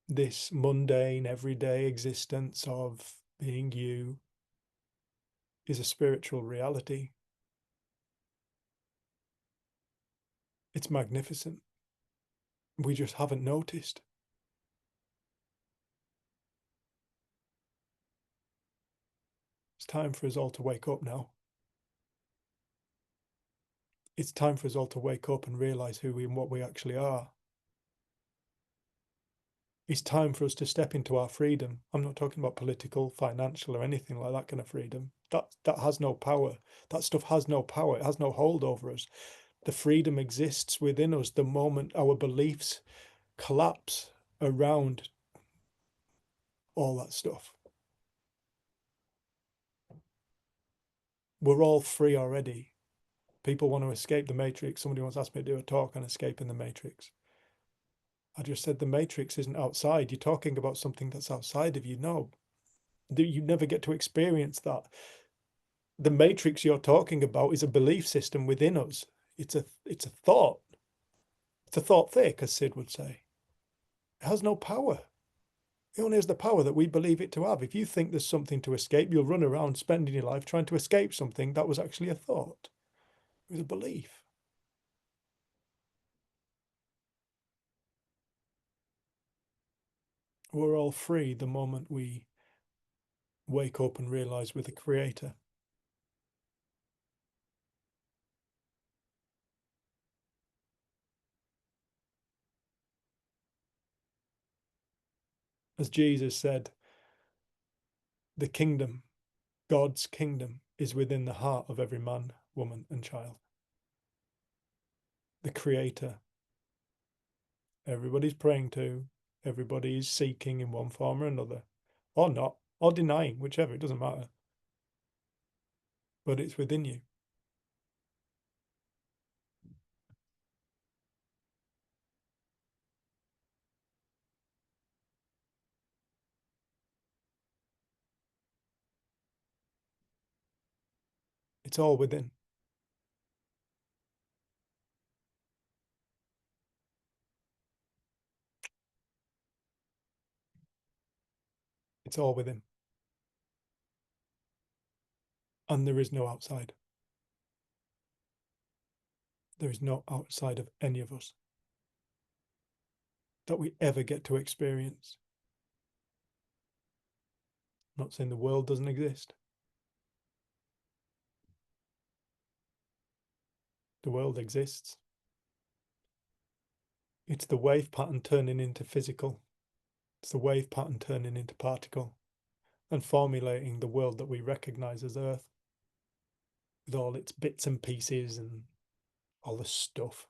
This mundane, everyday existence of being you is a spiritual reality. It's magnificent. We just haven't noticed. It's time for us all to wake up now. It's time for us all to wake up and realize who we and what we actually are. It's time for us to step into our freedom. I'm not talking about political, financial, or anything like that kind of freedom. That has no power. That stuff has no power. It has no hold over us. The freedom exists within us the moment our beliefs collapse around all that stuff. We're all free already. People want to escape the matrix. Somebody once asked me to do a talk on escaping the matrix. I just said the matrix isn't outside. You're talking about something that's outside of you. No, you never get to experience that. The matrix you're talking about is a belief system within us. It's a thought. It's a thought thick, as Sid would say. It has no power. It only has the power that we believe it to have. If you think there's something to escape, you'll run around spending your life trying to escape something that was actually a thought. It was a belief. We're all free the moment we wake up and realize we're the creator. As Jesus said, the kingdom, God's kingdom, is within the heart of every man, woman, and child. The creator, everybody's praying to, everybody's seeking in one form or another, or not, or denying, whichever, it doesn't matter. But it's within you. It's all within. It's all within. And there is no outside. There is no outside of any of us that we ever get to experience. I'm not saying the world doesn't exist. The world exists. It's the wave pattern turning into physical. It's the wave pattern turning into particle and formulating the world that we recognize as Earth with all its bits and pieces and all the stuff.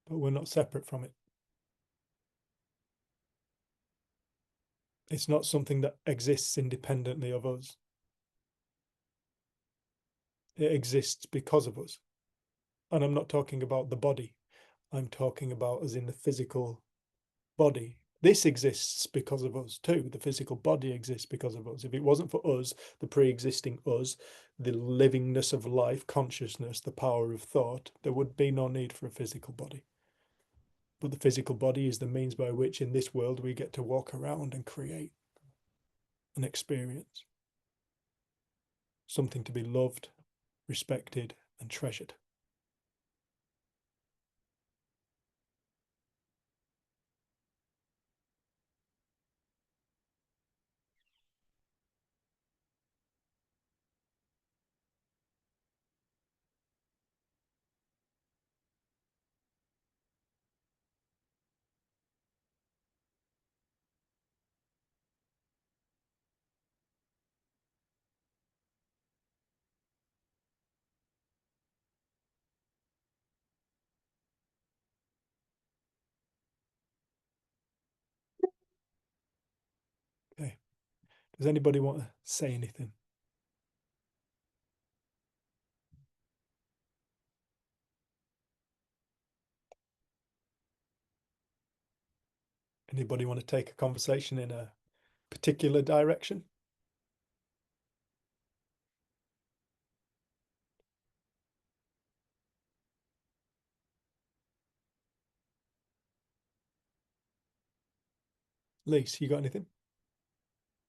But we're not separate from it. It's not something that exists independently of us. It exists because of us. And I'm not talking about the body. I'm talking about as in the physical body, This exists because of us too. The physical body exists because of us. If it wasn't for us, the pre-existing us, the livingness of life, consciousness, the power of thought, there would be no need for a physical body. But the physical body is the means by which in this world we get to walk around and create an experience. Something to be loved, respected, and treasured. Okay. Does anybody want to say anything? Anybody want to take a conversation in a particular direction? Lise, you got anything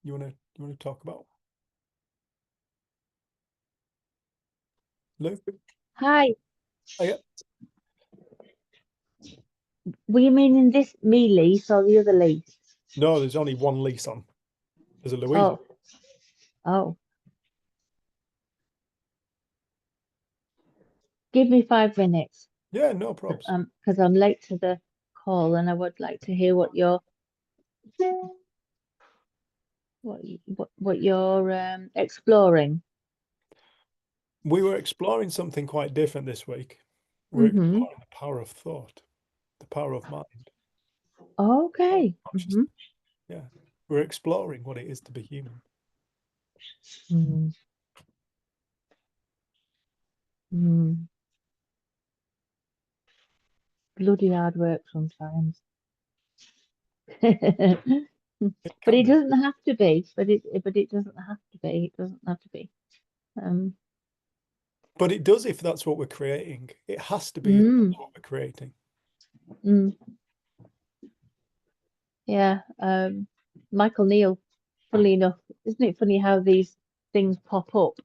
you want to talk about? Lou? Hi. Oh, yeah. Were you meaning this me Lise or the other Lise? No, there's only one Lise on. There's a Louise. Oh. Oh. Give me 5 minutes. Yeah, no problems. Because I'm late to the call and I would like to hear what you're exploring. We were exploring something quite different this week. We're exploring the power of thought, the power of mind. Okay. Yeah, we're exploring what it is to be human. Bloody hard work sometimes. But it doesn't have to be. But it doesn't have to be. It doesn't have to be. But it does if that's what we're creating. It has to be if that's what we're creating. Yeah. Michael Neal, funnily enough, isn't it funny how these things pop up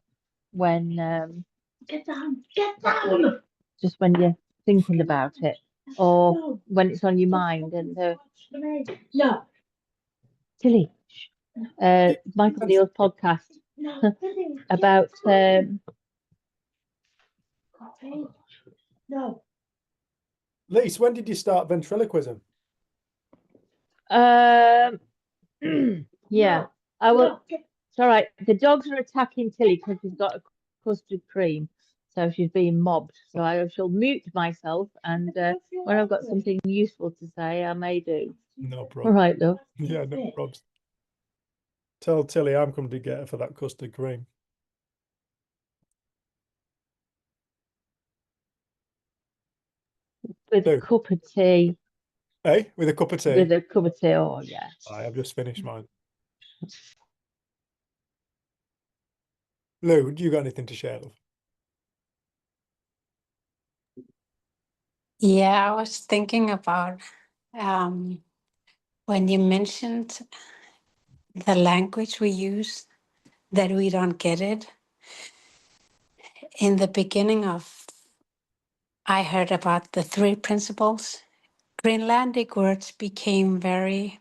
when get down, just when you're thinking about it, or when it's on your mind and no. Tilly. Michael Neal's podcast about no. Lise, when did you start ventriloquism? Yeah, I will. It's all right. The dogs are attacking Tilly because she's got a custard cream, so she's being mobbed. So I shall mute myself, and when I've got something useful to say, I may do. No All problem. right, love. Yeah, no problems. Tell Tilly I'm coming to get her for that custard cream. With a cup of tea. Hey, with a cup of tea? With a cup of tea, oh yeah. I have just finished mine. Lou, do you got anything to share, love? Yeah, I was thinking about when you mentioned the language we use, that we don't get it. In the beginning of, I heard about the 3 principles. Greenlandic words became very,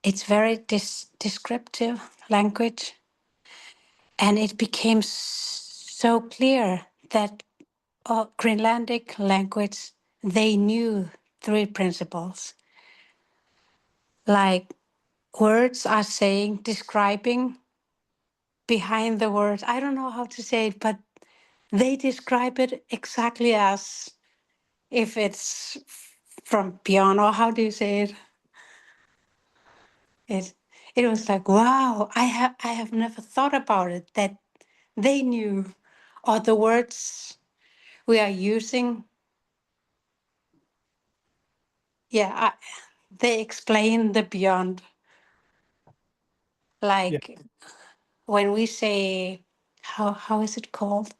it's very descriptive language. And it became so clear that Greenlandic language, they knew 3 principles. Like words are saying, describing behind the words. I don't know how to say it, but they describe it exactly as if it's from beyond, or how do you say it? It was like, wow, I have never thought about it, that they knew, or the words we are using, yeah, they explain the beyond. Like when we say, how is it called?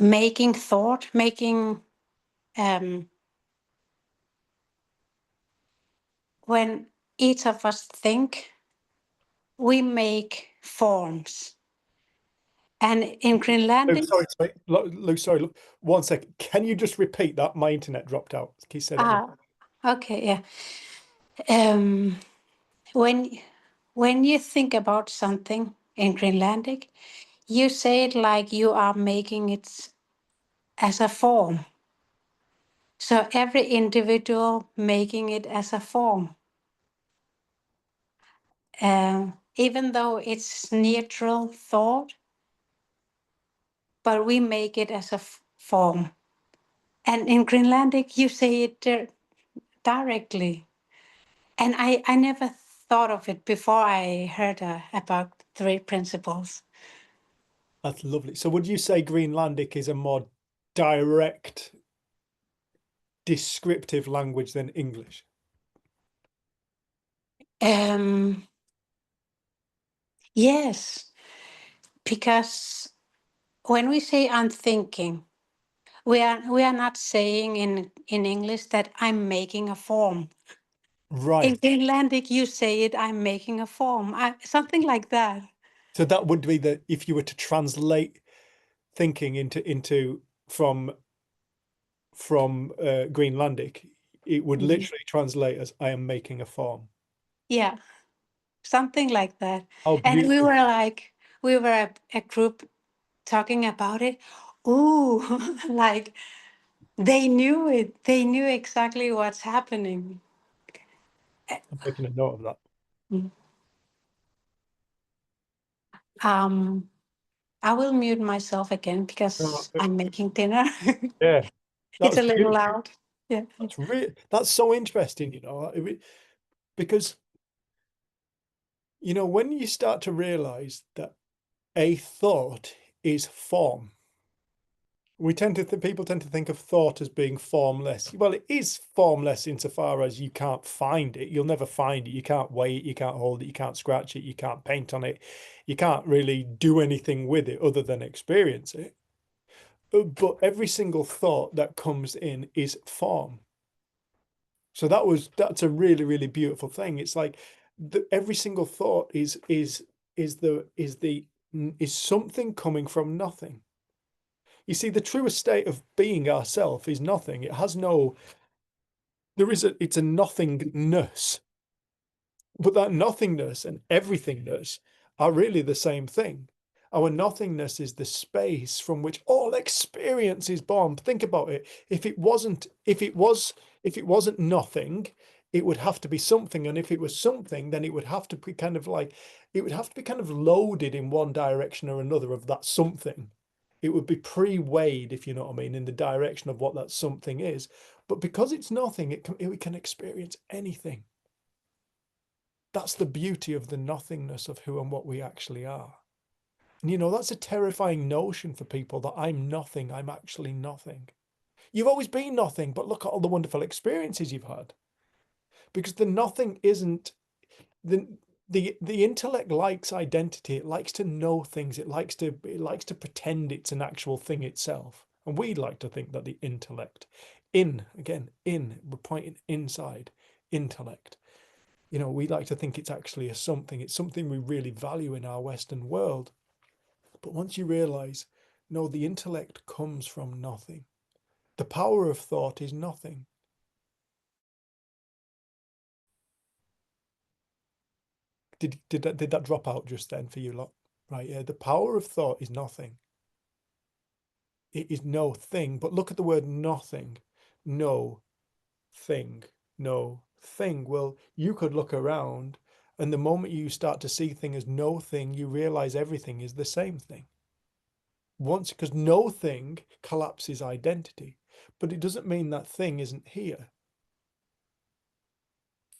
Making thought, making when each of us think, we make forms. And in Oh, Greenlandic, Lou, sorry, look, 1 second. Can you just repeat that? My internet dropped out. Can you say that again? okay, yeah. When you think about something in Greenlandic, you say it like you are making it as a form. So every individual making it as a form. Even though it's neutral thought, but we make it as a form. And in Greenlandic, you say it directly. And I never thought of it before I heard about 3 principles. That's lovely. So would you say Greenlandic is a more direct, descriptive language than English? Yes, because when we say I'm thinking, we are not saying in English that I'm making a form. In Right. Greenlandic, you say it, I'm making a form, something like that. So that would be that if you were to translate thinking into from Greenlandic, it would literally translate as I am making a form. Yeah, something like that. Oh, And beautiful. we were a group talking about it. Ooh, like they knew it. They knew exactly what's happening. I'm making a note of that. I will mute myself again because Oh, I'm making dinner. yeah, It's that's a little beautiful. loud. Yeah. That's so interesting, because when you start to realize that a thought is form, people tend to think of thought as being formless. Well, it is formless insofar as you can't find it. You'll never find it. You can't weigh it. You can't hold it. You can't scratch it. You can't paint on it. You can't really do anything with it other than experience it. But every single thought that comes in is form. So that's a really, really beautiful thing. It's like every single thought is something coming from nothing. You see, the truest state of being ourself is nothing. It's a nothingness. But that nothingness and everythingness are really the same thing. Our nothingness is the space from which all experience is born. Think about it. If it wasn't nothing, it would have to be something. And if it was something, then it would have to be kind of loaded in one direction or another of that something. It would be pre-weighed, if you know what I mean, in the direction of what that something is. But because it's nothing, it can experience anything. That's the beauty of the nothingness of who and what we actually are. And that's a terrifying notion for people, that I'm nothing, I'm actually nothing. You've always been nothing, but look at all the wonderful experiences you've had. Because the nothing isn't the intellect likes identity. It likes to know things. It likes to pretend it's an actual thing itself. And we like to think that the intellect, we're pointing inside, intellect. We like to think it's actually it's something we really value in our Western world. But once you realize, no, the intellect comes from nothing. The power of thought is nothing. Did that drop out just then for you lot? Right, yeah. The power of thought is nothing. It is no thing. But look at the word nothing. No thing. No thing. Well, you could look around, and the moment you start to see things as no thing, you realize everything is the same thing. Because no thing collapses identity, but it doesn't mean that thing isn't here.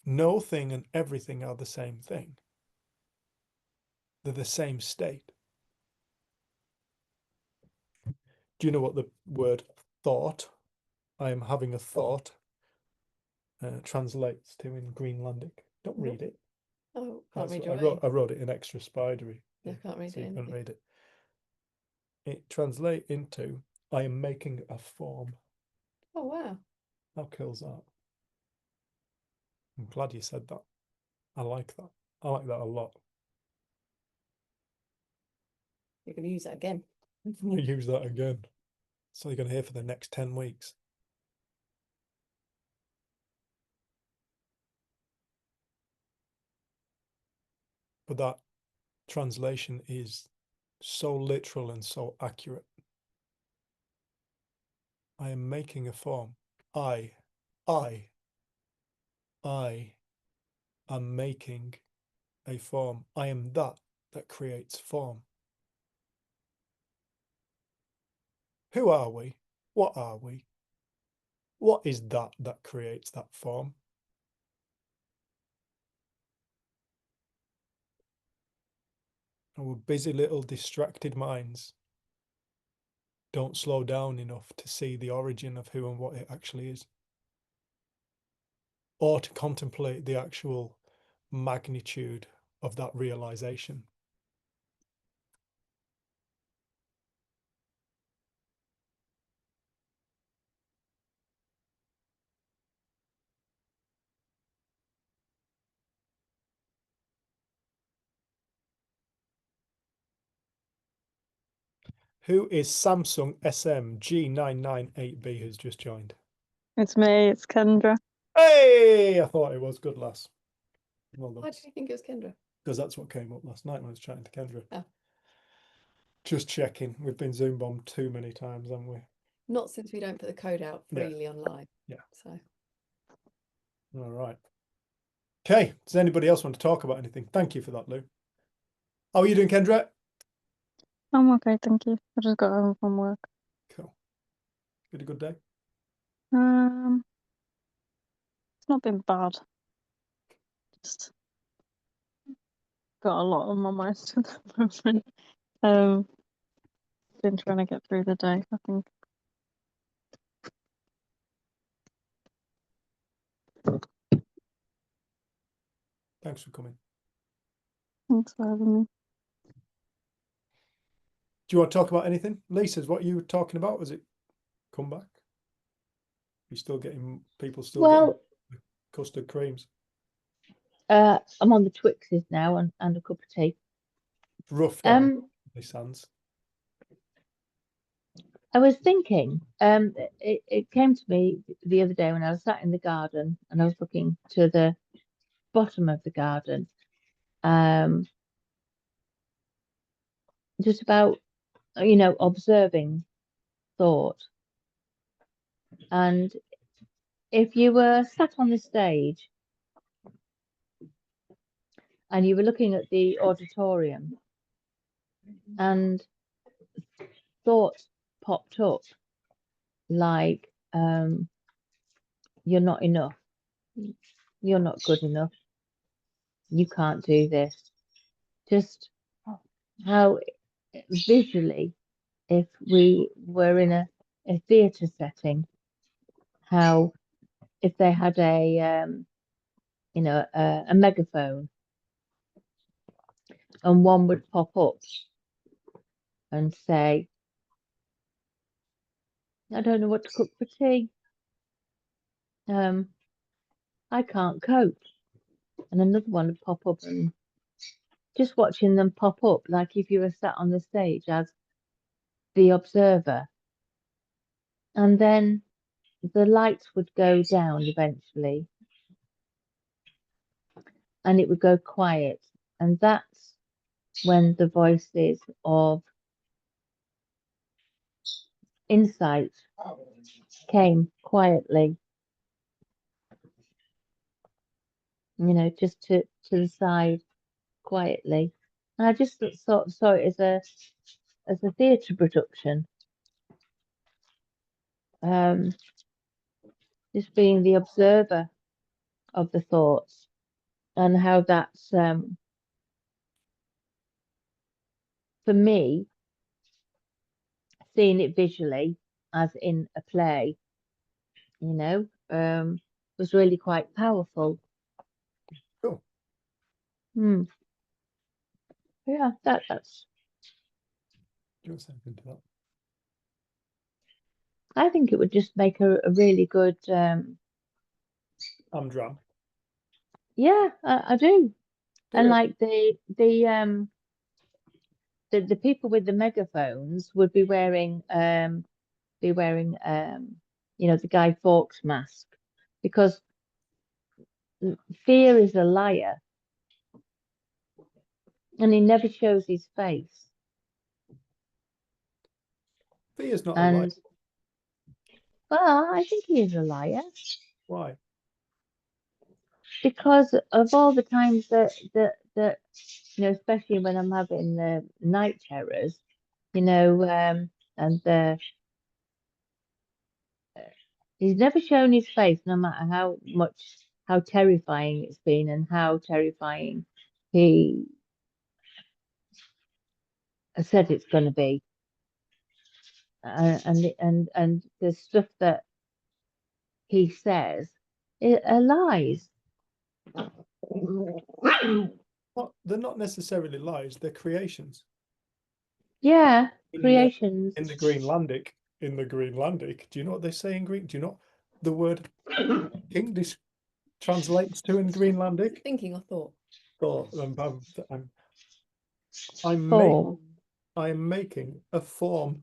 No thing and everything are the same thing. They're the same state. Do you know what the word thought I am having a thought. Translates to in Greenlandic. Don't Mhm. read it. Oh, can't That's read what your I wrote it in extra spidery. No, can't read so it you couldn't anything. read it. It translates into I am making a form. Oh, wow. How cool's that? I'm glad you said that. I like that. I like that a lot. You're going to use that again. I use that again. So you're going to hear for the next 10 weeks. But that translation is so literal and so accurate. I am making a form. I am making a form. I am that creates form. Who are we? What are we? What is that creates that form? Our busy little distracted minds don't slow down enough to see the origin of who and what it actually is, or to contemplate the actual magnitude of that realization. Who is Samsung SM G998B who's just joined? It's me, it's Kendra. Hey, I thought it was good, lass. Well done. Why did you think it was Kendra? Because that's what came up last night when I was chatting to Kendra. Oh. Just checking. We've been Zoom bombed too many times, haven't we? Not since we don't put the code out Yeah. freely online. Yeah. So All right. Okay. Does anybody else want to talk about anything? Thank you for that, Lou. How are you doing, Kendra? I'm okay, thank you. I just got home from work. Cool. Had a good day? It's not been bad. Just got a lot on my mind at the moment. Been trying to get through the day, I think. Thanks for coming. Thanks for having me. Do you want to talk about anything? Lisa's what you were talking about? Was it come back? You still getting people getting Well, custard creams? I'm on the Twixes now and a cup of tea. Rough, they sans. I was thinking, it came to me the other day when I was sat in the garden and I was looking to the bottom of the garden, just about, observing thought. And if you were sat on the stage and you were looking at the auditorium and thoughts popped up like, you're not enough, you're not good enough, you can't do this. Just how visually, if we were in a theatre setting, how if they had a megaphone and one would pop up and say, I don't know what to cook for tea. I can't cope. And another one would pop up, and just watching them pop up, like if you were sat on the stage as the observer. And then the lights would go down eventually and it would go quiet. And that's when the voices of insight came quietly, just to the side quietly. And I just saw it as a theatre production. Just being the observer of the thoughts and how that's for me, seeing it visually as in a play you know, was really quite powerful. Cool. Hmm. Yeah, that's. Do you want to say anything to that? I think it would just make a really good. Amdram. Yeah, I do. And Yeah. like the people with the megaphones would be wearing you know, the Guy Fawkes mask, because fear is a liar and he never shows his face. Fear's not a lie. And well, I think he is a liar Why? because of all the times that you know, especially when I'm having the night terrors, you know, and he's never shown his face, no matter how terrifying it's been and how terrifying he has said it's going to be. And the stuff that he says are lies. They're not necessarily lies, they're creations. Yeah, In creations. the Greenlandic, do you know what they say in Greek? Do you know the word English translates to in Greenlandic? Thinking or thought? Or Form. I am making a form.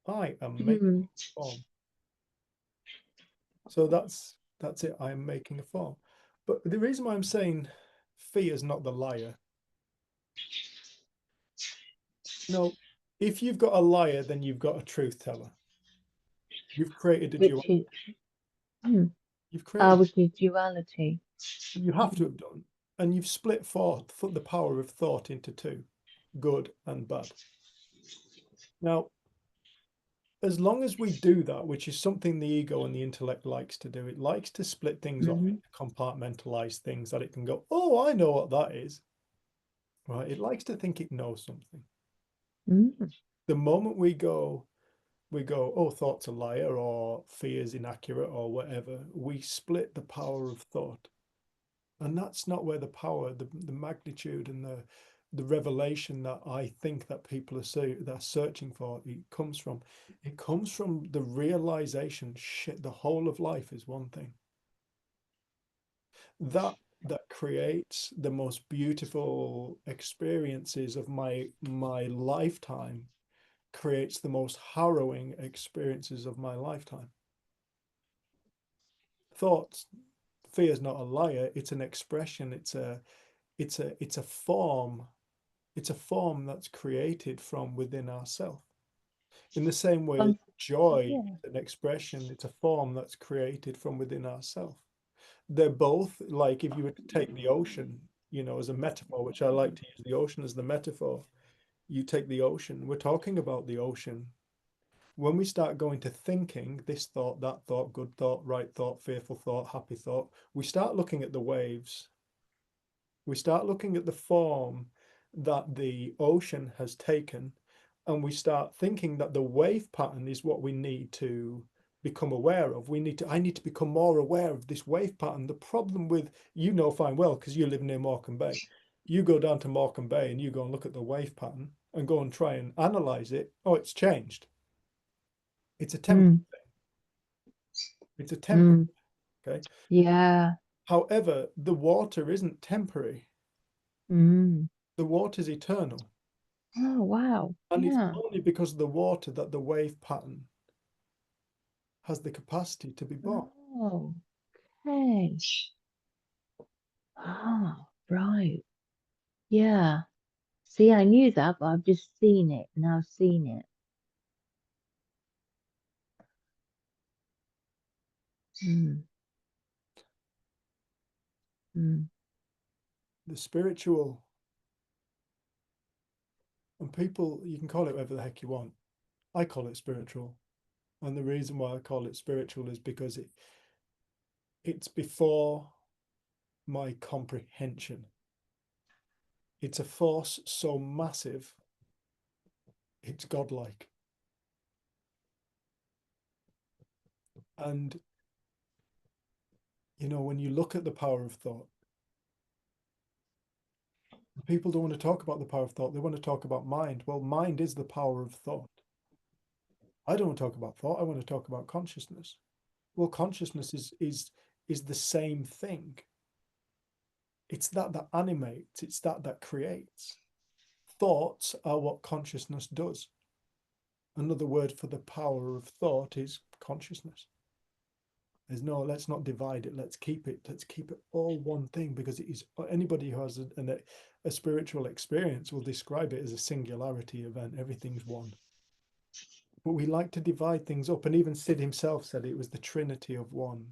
I am making a form. So that's it. I am making a form. But the reason why I'm saying fear is not the liar. No, if you've got a liar, then you've got a truth teller. You've created a duality. You've created. Which is duality. You have to have done, and you've split the power of thought into two, good and bad. Now, as long as we do that, which is something the ego and the intellect likes to do, it likes to split things off, compartmentalize things that it can go, oh, I know what that is. Right? It likes to think it knows something. The moment we go, oh, thought's a liar or fear's inaccurate or whatever, we split the power of thought. And that's not where the power, the magnitude and the revelation that I think that people are searching for, it comes from. It comes from the realization, shit, the whole of life is one thing. That creates the most beautiful experiences of my lifetime, creates the most harrowing experiences of my lifetime. Thoughts, fear is not a liar, it's an expression, it's a form. It's a form that's created from within ourselves. In the same way, joy is an expression, it's a form that's created from within ourselves. They're both, like if you were to take the ocean, you know, as a metaphor, which I like to use the ocean as the metaphor. You take the ocean, we're talking about the ocean. When we start going to thinking, this thought, that thought, good thought, right thought, fearful thought, happy thought, we start looking at the waves. We start looking at the form that the ocean has taken, and we start thinking that the wave pattern is what we need to become aware of. I need to become more aware of this wave pattern. The problem with, you know fine well, because you live near Morecambe Bay, you go down to Morecambe Bay and you go and look at the wave pattern and go and try and analyze it. Oh, it's changed. It's a temporary thing. It's a temporary, okay? Yeah. However, the water isn't temporary. The water's eternal. Oh, wow. And it's only because of the water that the wave pattern has the capacity to be born. Oh, okay. Oh, right. Yeah. See, I knew that, but I've just seen it. Now seen it. The spiritual, and people, you can call it whatever the heck you want. I call it spiritual. And the reason why I call it spiritual is because it's before my comprehension. It's a force so massive, it's godlike. And, you know, when you look at the power of thought, people don't want to talk about the power of thought. They want to talk about mind. Well, mind is the power of thought. I don't want to talk about thought. I want to talk about consciousness. Well, consciousness is the same thing. It's that animates. It's that creates. Thoughts are what consciousness does. Another word for the power of thought is consciousness. There's no, let's not divide it. Let's keep it all one thing, because it is, anybody who has a spiritual experience will describe it as a singularity event. Everything's one. But we like to divide things up. And even Sid himself said it was the trinity of one.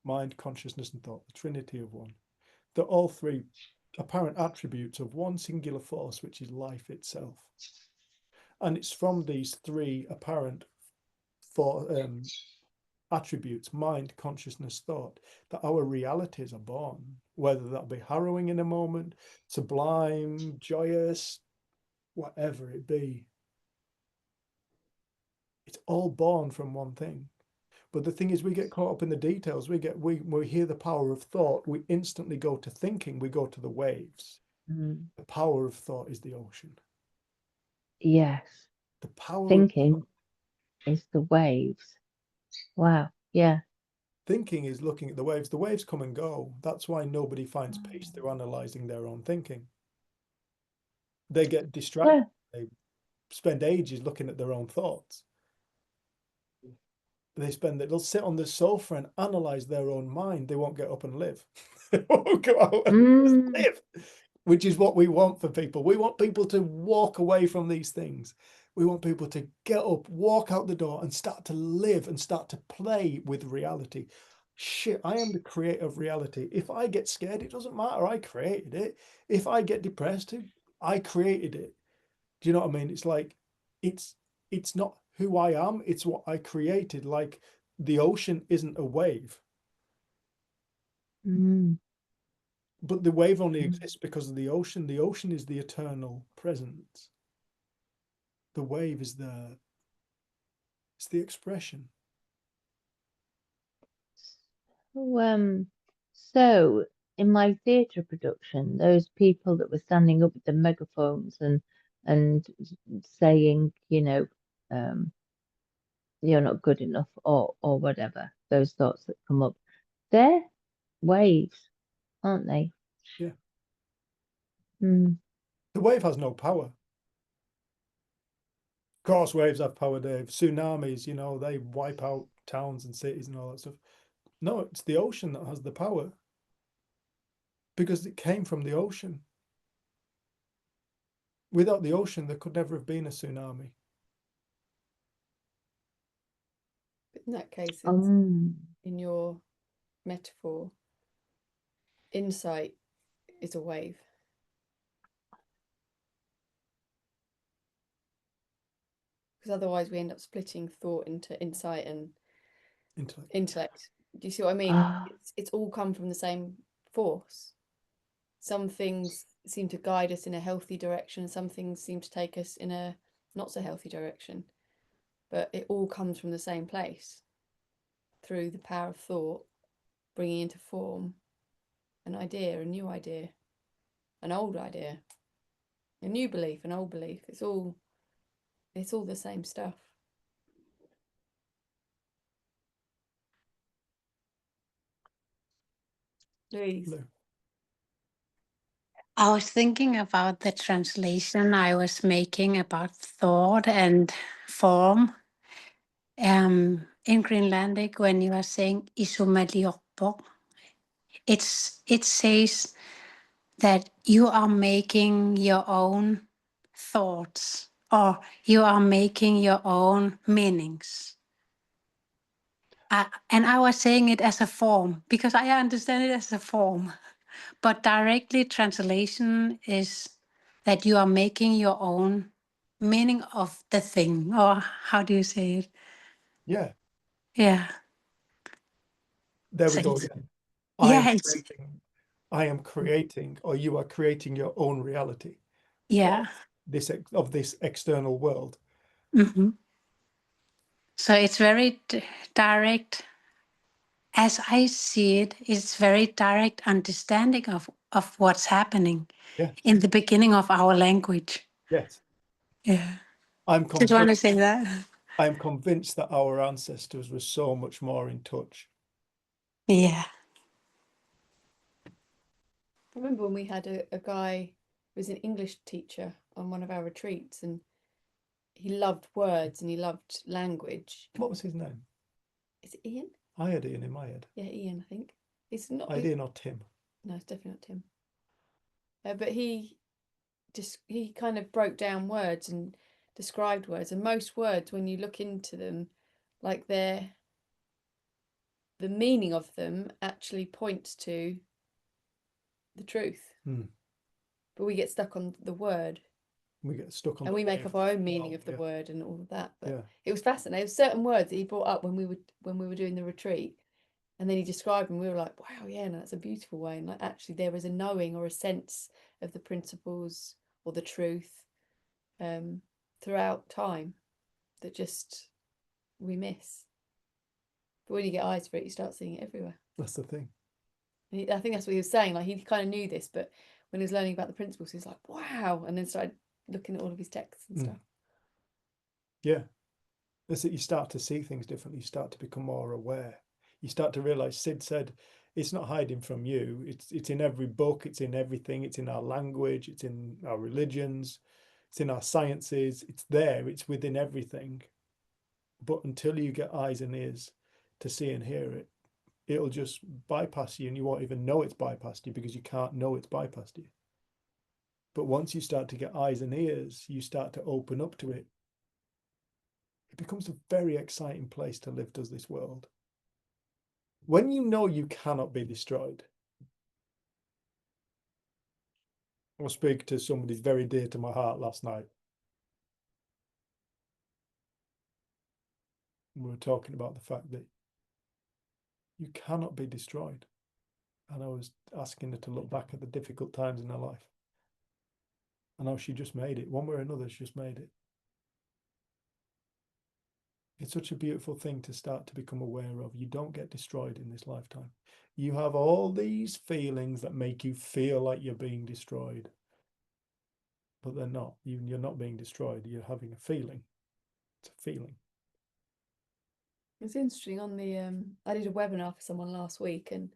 Mind, consciousness, and thought, the trinity of one. They're all three apparent attributes of one singular force, which is life itself. And it's from these three apparent attributes, mind, consciousness, thought, that our realities are born, whether that be harrowing in a moment, sublime, joyous, whatever it be. It's all born from one thing. But the thing is, we get caught up in the details. We hear the power of thought, we instantly go to thinking, we go to the waves. Mm. The power of thought is the ocean. Yes. The power Thinking of is the waves. Wow. Yeah. thinking is looking at the waves. The waves come and go. That's why nobody finds peace through analyzing their own thinking. They get distracted. Yeah. They spend ages looking at their own thoughts. They'll sit on the sofa and analyze their own mind. They won't get up and live. They won't go out and live, which is what we want for people. We want people to walk away from these things. We want people to get up, walk out the door, and start to live and start to play with reality. Shit, I am the creator of reality. If I get scared, it doesn't matter. I created it. If I get depressed, I created it. Do you know what I mean? It's like, it's not who I am, it's what I created. Like the ocean isn't a wave. But the wave only exists because of the ocean. The ocean is the eternal presence. The wave is it's the expression. So in my theatre production, those people that were standing up with the megaphones and saying, you know, you're not good enough or whatever, those thoughts that come up, they're waves, aren't they? Yeah. Mm. The wave has no power. Of course, waves have power, Dave. Tsunamis, you know, they wipe out towns and cities and all that stuff. No, it's the ocean that has the power, because it came from the ocean. Without the ocean, there could never have been a tsunami. But in that case, it's, in your metaphor, insight is a wave. Because otherwise we end up splitting thought into insight and intellect. Do you see what I mean? It's all come from the same force. Some things seem to guide us in a healthy direction. Some things seem to take us in a not so healthy direction. But it all comes from the same place, through the power of thought, bringing into form an idea, a new idea, an old idea, a new belief, an old belief. It's all the same stuff. Louise. I was thinking about the translation I was making about thought and form. In Greenlandic, when you are saying isomaliorpo, it says that you are making your own thoughts, or you are making your own meanings. And I was saying it as a form because I understand it as a form, but directly translation is that you are making your own meaning of the thing, or how do you say it? Yeah. Yeah. There we So go it's- again. Yeah, I am creating, or you are creating your own reality. yeah. Of this external world. Mm-hmm. So it's very direct as I see it, it's very direct understanding of what's happening Yes. in the beginning of our language. Yes. Yeah. I'm Just want to convinced, say that. I'm convinced that our ancestors were so much more in touch. Yeah. I remember when we had a guy who was an English teacher on one of our retreats, and he loved words and he loved language. What was his name? Is it Ian? I had Ian in my head. Yeah, Ian, I think. It's not. I had Ian or Tim. No, it's definitely not Tim. But he kind of broke down words and described words, and most words, when you look into them, like the meaning of them actually points to the truth. But we get stuck on the word. We get stuck on, and we make up our own meaning of the yeah. word and all of that. But Yeah. it was fascinating. There were certain words that he brought up when we were doing the retreat, and then he described them. We were like, wow, yeah, no, that's a beautiful way. And like, actually, there was a knowing or a sense of the principles or the truth throughout time that just we miss. But when you get eyes for it, you start seeing it everywhere. That's the thing. And I think that's what he was saying. Like, he kind of knew this, but when he was learning about the principles, he was like, wow, and then started looking at all of his texts and stuff. Yeah. That's it. You start to see things differently. You start to become more aware. You start to realize, Sid said, it's not hiding from you. It's in every book. It's in everything. It's in our language. It's in our religions. It's in our sciences. It's there. It's within everything. But until you get eyes and ears to see and hear it, it'll just bypass you, and you won't even know it's bypassed you because you can't know it's bypassed you. But once you start to get eyes and ears, you start to open up to it. It becomes a very exciting place to live, does this world. When you know you cannot be destroyed. I was speaking to somebody very dear to my heart last night. We were talking about the fact that you cannot be destroyed. And I was asking her to look back at the difficult times in her life. And how she just made it. One way or another, she just made it. It's such a beautiful thing to start to become aware of. You don't get destroyed in this lifetime. You have all these feelings that make you feel like you're being destroyed. But they're not. You're not being destroyed. You're having a feeling. It's a feeling. It's interesting. On the I did a webinar for someone last week, and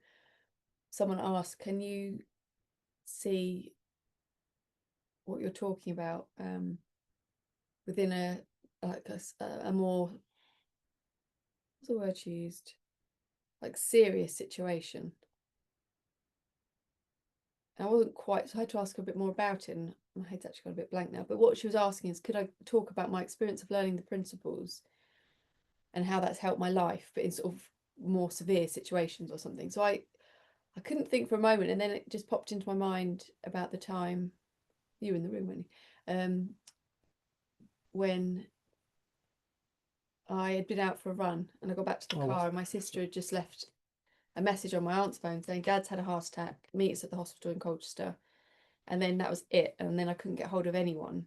someone asked, can you see what you're talking about within a more, what's the word she used, like serious situation? And I wasn't quite, so I had to ask her a bit more about it, and my head's actually got a bit blank now. But what she was asking is, could I talk about my experience of learning the principles and how that's helped my life, but in sort of more severe situations or something. So I couldn't think for a moment, and then it just popped into my mind about the time you were in the room, when I had been out for a run and I got back to the car, and my sister had just left a message on my aunt's phone saying Dad's had a heart attack, meet us at the hospital in Colchester. And then that was it. And then I couldn't get hold of anyone.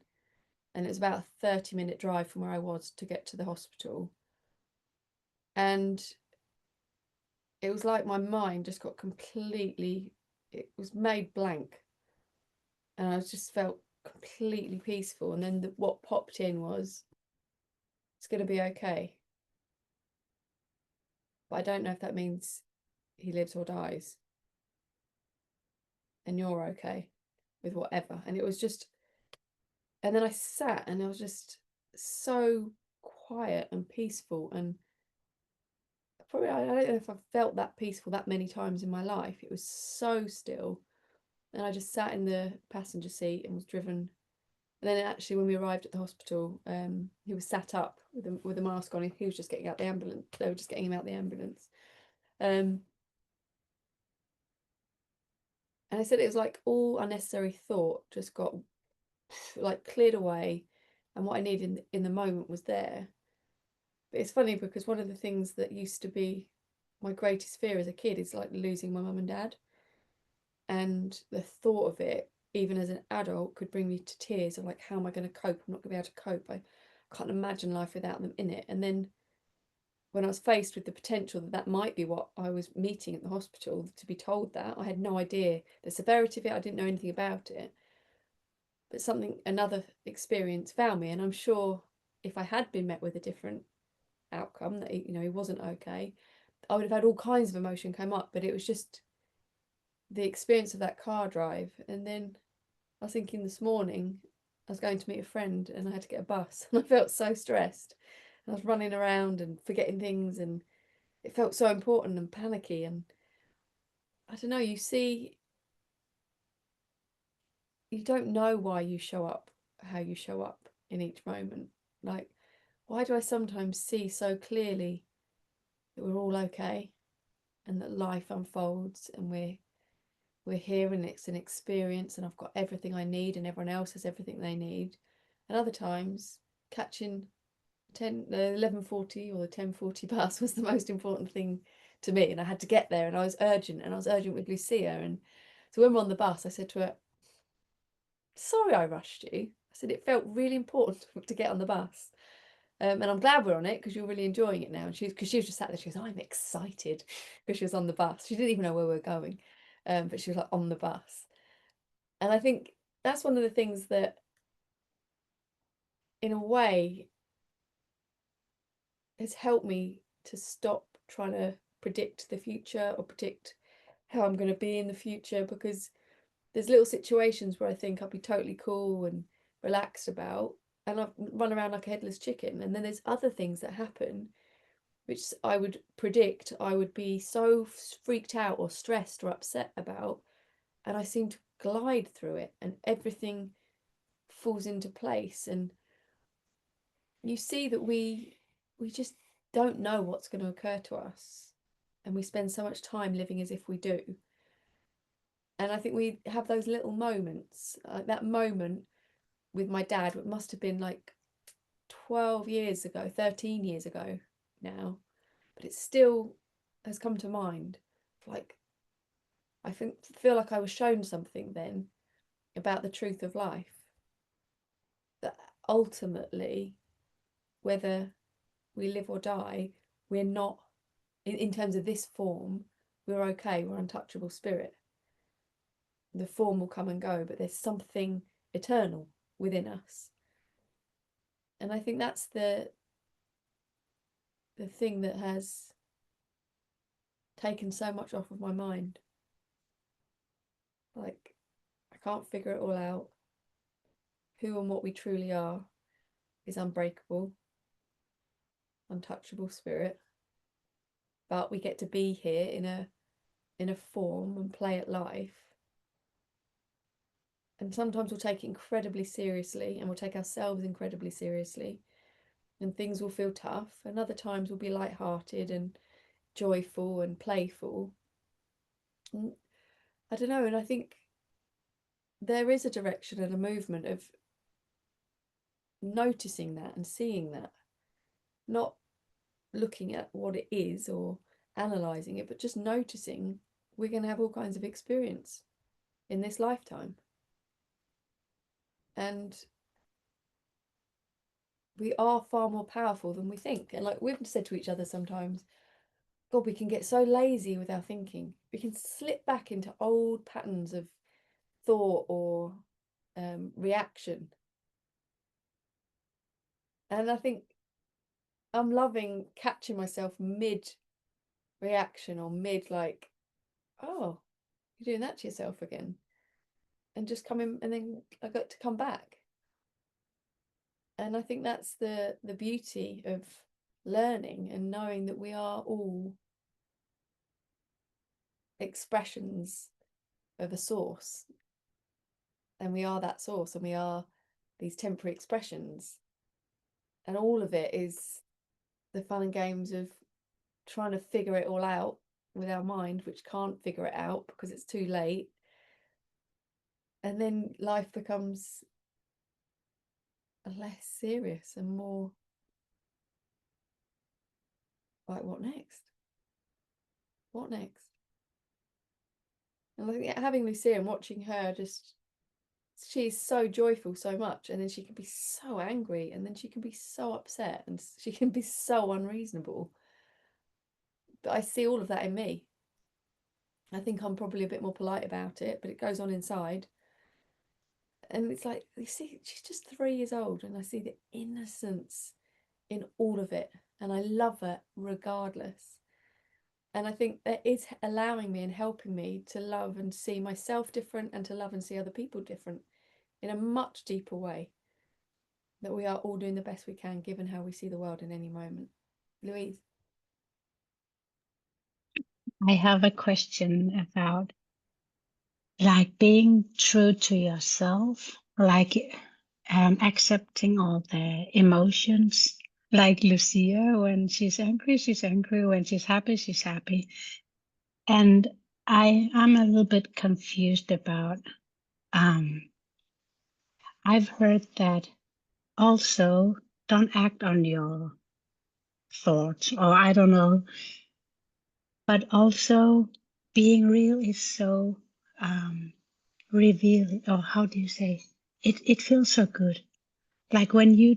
And it was about a 30-minute drive from where I was to get to the hospital. And it was like my mind just got completely, it was made blank. And I just felt completely peaceful. And then what popped in was, it's going to be okay. But I don't know if that means he lives or dies. And you're okay with whatever. And it was just, and then I sat and I was just so quiet and peaceful, and probably I don't know if I've felt that peaceful that many times in my life. It was so still, and I just sat in the passenger seat and was driven. And then actually, when we arrived at the hospital, he was sat up with a mask on. He was just getting out the ambulance. They were just getting him out the ambulance. And I said it was like all unnecessary thought just got like cleared away, and what I needed in the moment was there. But it's funny because one of the things that used to be my greatest fear as a kid is like losing my mum and dad. And the thought of it, even as an adult, could bring me to tears of like, how am I going to cope? I'm not going to be able to cope. I can't imagine life without them in it. And then when I was faced with the potential that that might be what I was meeting at the hospital, to be told that, I had no idea the severity of it. I didn't know anything about it. But another experience found me, and I'm sure if I had been met with a different outcome, that he wasn't okay, I would have had all kinds of emotion come up. But it was just the experience of that car drive. And then I was thinking this morning, I was going to meet a friend and I had to get a bus, and I felt so stressed. I was running around and forgetting things, and it felt so important and panicky. And I don't know, you don't know why you show up, how you show up in each moment. Like, why do I sometimes see so clearly that we're all okay and that life unfolds and we're here and it's an experience and I've got everything I need and everyone else has everything they need. And other times catching the 11:40 or the 10:40 bus was the most important thing to me, and I had to get there, and I was urgent with Lucia. And so when we're on the bus, I said to her, sorry I rushed you. I said it felt really important to get on the bus, and I'm glad we're on it because you're really enjoying it now. And because she was just sat there, she goes, I'm excited, because she was on the bus. She didn't even know where we were going, but she was like on the bus. And I think that's one of the things that, in a way, has helped me to stop trying to predict the future or predict how I'm going to be in the future, because there's little situations where I think I'll be totally cool and relaxed about, and I'll run around like a headless chicken. And then there's other things that happen which I would predict I would be so freaked out or stressed or upset about, and I seem to glide through it and everything falls into place. And you see that we just don't know what's going to occur to us, and we spend so much time living as if we do. And I think we have those little moments, like that moment with my dad, it must have been like 12 years ago, 13 years ago now, but it still has come to mind. Like, I feel like I was shown something then about the truth of life, that ultimately, whether we live or die, we're not, in terms of this form, we're okay, we're untouchable spirit. The form will come and go, but there's something eternal within us. And I think that's the thing that has taken so much off of my mind. Like, I can't figure it all out. Who and what we truly are is unbreakable, untouchable spirit. But we get to be here in a form and play at life. And sometimes we'll take it incredibly seriously, and we'll take ourselves incredibly seriously, and things will feel tough. And other times we'll be light-hearted and joyful and playful. And I don't know, and I think there is a direction and a movement of noticing that and seeing that, not looking at what it is or analysing it, but just noticing we're going to have all kinds of experience in this lifetime. And we are far more powerful than we think. And like we've said to each other sometimes, God, we can get so lazy with our thinking. We can slip back into old patterns of thought or reaction. And I think I'm loving catching myself mid reaction or mid, like, oh, you're doing that to yourself again. And just come in, and then I got to come back. And I think that's the beauty of learning and knowing that we are all expressions of a source, and we are that source, and we are these temporary expressions, and all of it is the fun and games of trying to figure it all out with our mind, which can't figure it out because it's too late. And then life becomes less serious and more like, what next? What next? And I think having Lucia and watching her, just, she's so joyful so much, and then she can be so angry, and then she can be so upset, and she can be so unreasonable. But I see all of that in me. I think I'm probably a bit more polite about it, but it goes on inside. And it's like, you see, she's just 3 years old, and I see the innocence in all of it. And I love it regardless. And I think that is allowing me and helping me to love and see myself different, and to love and see other people different in a much deeper way. That we are all doing the best we can, given how we see the world in any moment. Louise? I have a question about like being true to yourself, like accepting all the emotions. Like Lucia, when she's angry, she's angry. When she's happy, she's happy. And I'm a little bit confused about, I've heard that also don't act on your thoughts, or I don't know, but also being real is so revealing, or how do you say, it feels so good. Like when you're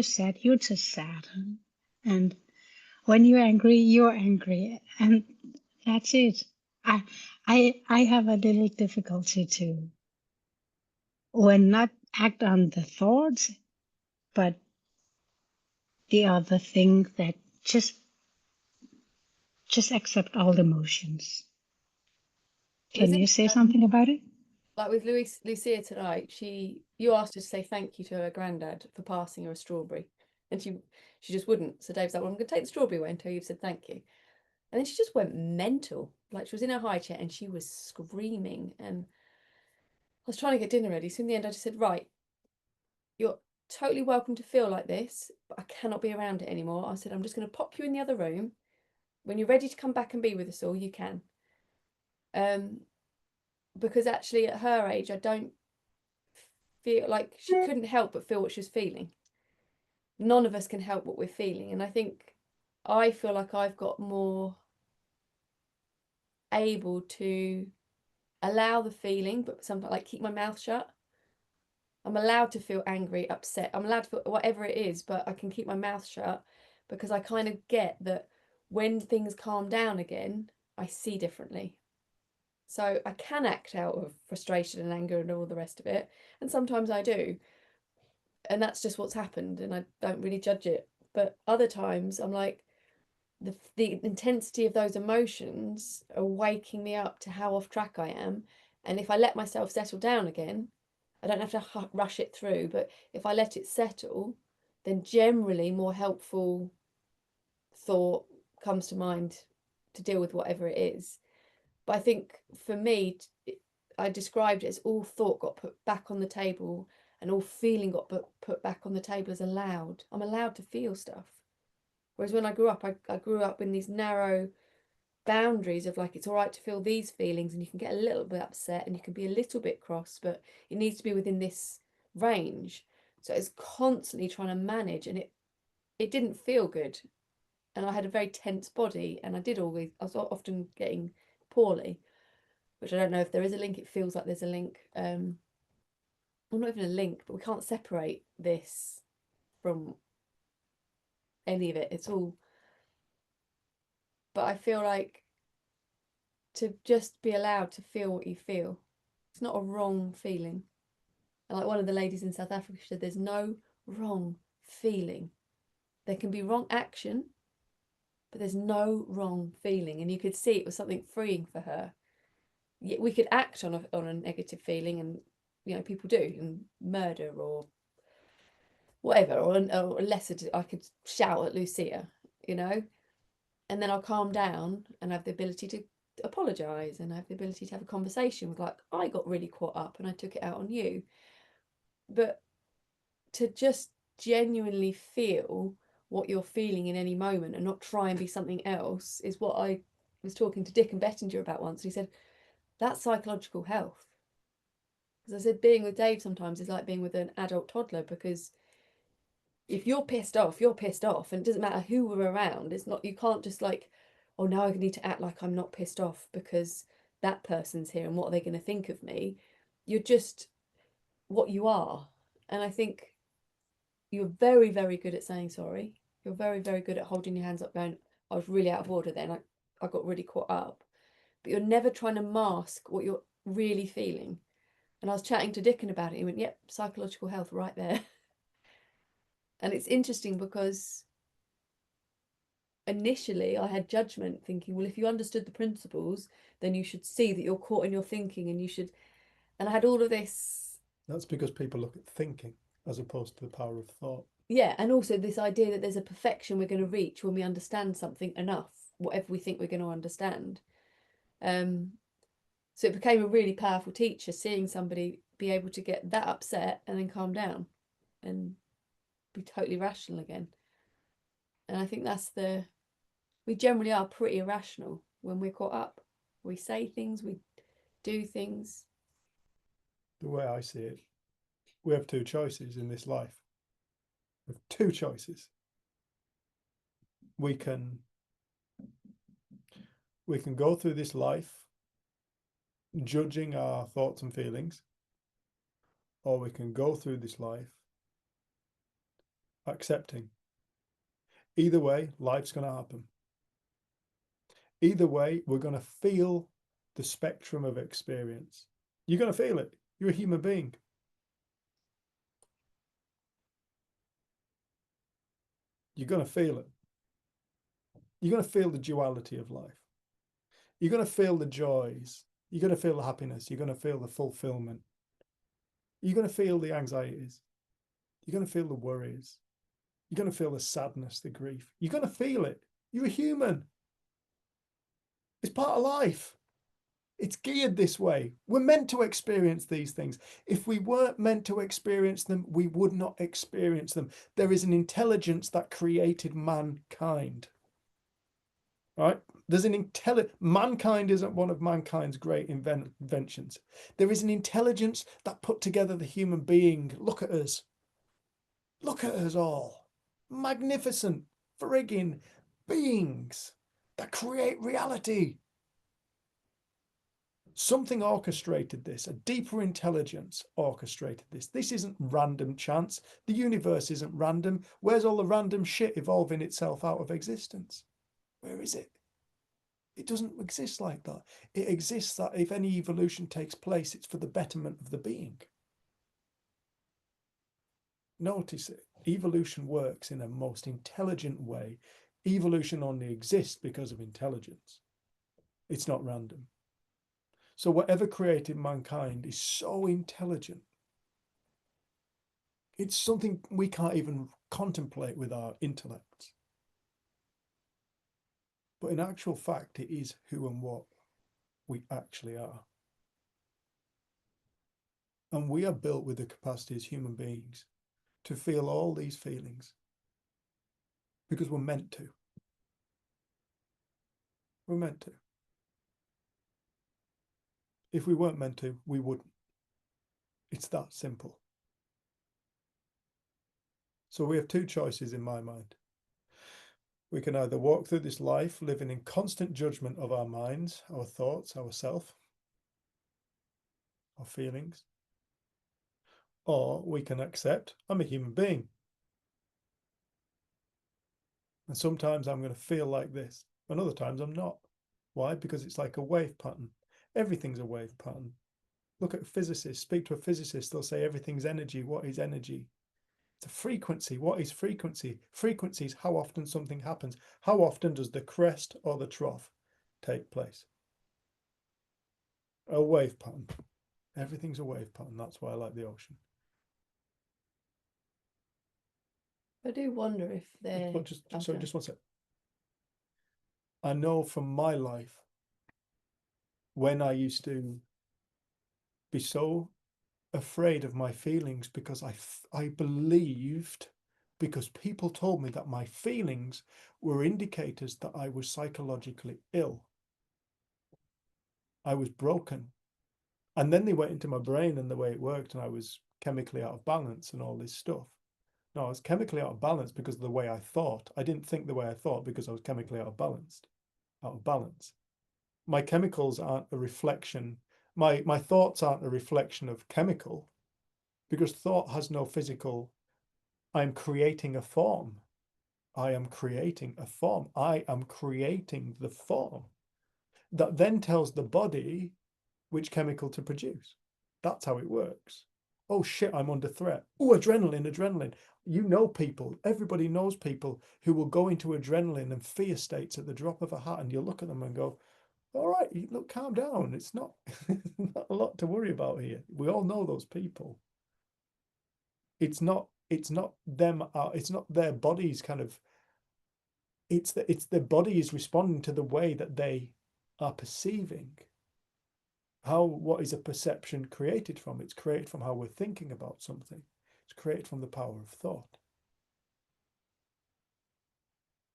sad, you're just sad. And when you're angry, and that's it. I have a little difficulty to, when not act on the thoughts, but the other thing that just accept all emotions. Can you say something about it? Like with Lucia tonight, you asked her to say thank you to her granddad for passing her a strawberry, and she just wouldn't. So Dave's like, well, I'm going to take the strawberry away until you've said thank you. And then she just went mental. Like, she was in her high chair and she was screaming, and I was trying to get dinner ready. So in the end, I just said, right, you're totally welcome to feel like this, but I cannot be around it anymore. I said, I'm just going to pop you in the other room. When you're ready to come back and be with us all, you can. Because actually at her age, I don't feel like she couldn't help but feel what she was feeling. None of us can help what we're feeling. And I feel like I've got more able to allow the feeling, but sometimes like keep my mouth shut. I'm allowed to feel angry, upset. I'm allowed to feel whatever it is, but I can keep my mouth shut because I kind of get that when things calm down again, I see differently. So I can act out of frustration and anger and all the rest of it. And sometimes I do. And that's just what's happened, and I don't really judge it. But other times I'm like, the intensity of those emotions are waking me up to how off track I am. And if I let myself settle down again, I don't have to rush it through, but if I let it settle, then generally more helpful thought comes to mind to deal with whatever it is. But I think for me, I described it as all thought got put back on the table, and all feeling got put back on the table as allowed. I'm allowed to feel stuff. Whereas when I grew up, I grew up in these narrow boundaries of like, it's all right to feel these feelings, and you can get a little bit upset and you can be a little bit cross, but it needs to be within this range. So it's constantly trying to manage, and it didn't feel good. And I had a very tense body, and I was often getting poorly, which I don't know if there is a link. It feels like there's a link. Well, not even a link, but we can't separate this from any of it. It's all. But I feel like to just be allowed to feel what you feel. It's not a wrong feeling. And like one of the ladies in South Africa said, there's no wrong feeling. There can be wrong action, but there's no wrong feeling. And you could see it was something freeing for her. We could act on a negative feeling, and people do, and murder or whatever, or lesser. I could shout at Lucia, and then I'll calm down and have the ability to apologise, and have the ability to have a conversation with, like, I got really caught up and I took it out on you. But to just genuinely feel what you're feeling in any moment and not try and be something else is what I was talking to Dick and Bettinger about once. He said, that's psychological health. Because I said, being with Dave sometimes is like being with an adult toddler, because if you're pissed off, you're pissed off, and it doesn't matter who we're around. It's not, you can't just like, oh, now I need to act like I'm not pissed off because that person's here and what are they going to think of me? You're just what you are. And I think you're very, very good at saying sorry. You're very, very good at holding your hands up going, I was really out of order then. I got really caught up. But you're never trying to mask what you're really feeling. And I was chatting to Dickon about it. He went, yep, psychological health right there. And it's interesting because initially I had judgment, thinking, well, if you understood the principles, then you should see that you're caught in your thinking, and you should, and I had all of this. That's because people look at thinking as opposed to the power of thought. Yeah, and also this idea that there's a perfection we're going to reach when we understand something enough, whatever we think we're going to understand. So it became a really powerful teacher, seeing somebody be able to get that upset and then calm down and be totally rational again. And I think that's we generally are pretty irrational when we're caught up. We say things, we do things. The way I see it, we have two choices in this life. We have two choices. We can go through this life judging our thoughts and feelings, or we can go through this life accepting. Either way, life's going to happen. Either way, we're going to feel the spectrum of experience. You're going to feel it. You're a human being. You're going to feel it. You're going to feel the duality of life. You're going to feel the joys. You're going to feel the happiness. You're going to feel the fulfillment. You're going to feel the anxieties. You're going to feel the worries. You're going to feel the sadness, the grief. You're going to feel it. You're a human. It's part of life. It's geared this way. We're meant to experience these things. If we weren't meant to experience them, we would not experience them. There is an intelligence that created mankind. Right? There's an mankind isn't one of mankind's great inventions. There is an intelligence that put together the human being. Look at us. Look at us all. Magnificent frigging beings that create reality. Something orchestrated this. A deeper intelligence orchestrated this. This isn't random chance. The universe isn't random. Where's all the random shit evolving itself out of existence? Where is it? It doesn't exist like that. It exists that if any evolution takes place, it's for the betterment of the being. Notice it. Evolution works in a most intelligent way. Evolution only exists because of intelligence. It's not random. So whatever created mankind is so intelligent. It's something we can't even contemplate with our intellects. But in actual fact, it is who and what we actually are. And we are built with the capacity as human beings to feel all these feelings because we're meant to. We're meant to. If we weren't meant to, we wouldn't. It's that simple. So we have two choices in my mind. We can either walk through this life living in constant judgment of our minds, our thoughts, our self, our feelings, or we can accept I'm a human being. And sometimes I'm going to feel like this, and other times I'm not. Why? Because it's like a wave pattern. Everything's a wave pattern. Look at physicists, speak to a physicist, they'll say everything's energy. What is energy? It's a frequency. What is frequency? Frequency is how often something happens. How often does the crest or the trough take place? A wave pattern. Everything's a wave pattern. That's why I like the ocean. I do wonder if they're... Just one sec. I know from my life, when I used to be so afraid of my feelings because I believed, because people told me that my feelings were indicators that I was psychologically ill. I was broken. And then they went into my brain and the way it worked, and I was chemically out of balance and all this stuff. No, I was chemically out of balance because of the way I thought. I didn't think the way I thought because I was chemically out of balance. My chemicals aren't a reflection. My thoughts aren't a reflection of chemical, because thought has no physical. I'm creating a form. I am creating a form. I am creating the form that then tells the body which chemical to produce. That's how it works. Oh shit, I'm under threat. Oh, adrenaline. You know people, everybody knows people who will go into adrenaline and fear states at the drop of a hat, and you'll look at them and go, all right, look, calm down. It's not, not a lot to worry about here. We all know those people. It's not them, it's not their bodies kind of, it's their body is responding to the way that they are perceiving. What is a perception created from? It's created from how we're thinking about something. It's created from the power of thought.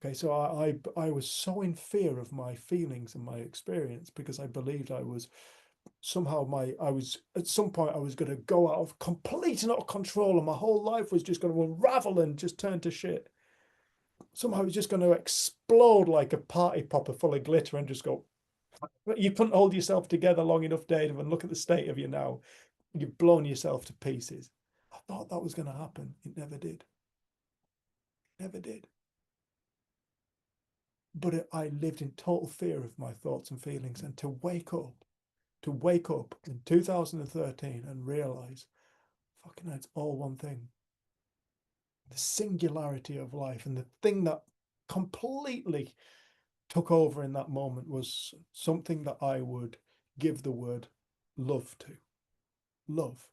Okay, so I was so in fear of my feelings and my experience because I believed I was somehow at some point I was going to go out of complete and utter control, and my whole life was just going to unravel and just turn to shit. Somehow it was just going to explode like a party popper full of glitter and just go. You couldn't hold yourself together long enough, Dave, and look at the state of you now. You've blown yourself to pieces. I thought that was going to happen. It never did. Never did. But I lived in total fear of my thoughts and feelings. And to wake up in 2013 and realize, fucking hell, it's all one thing. The singularity of life, and the thing that completely took over in that moment was something that I would give the word love to. Love.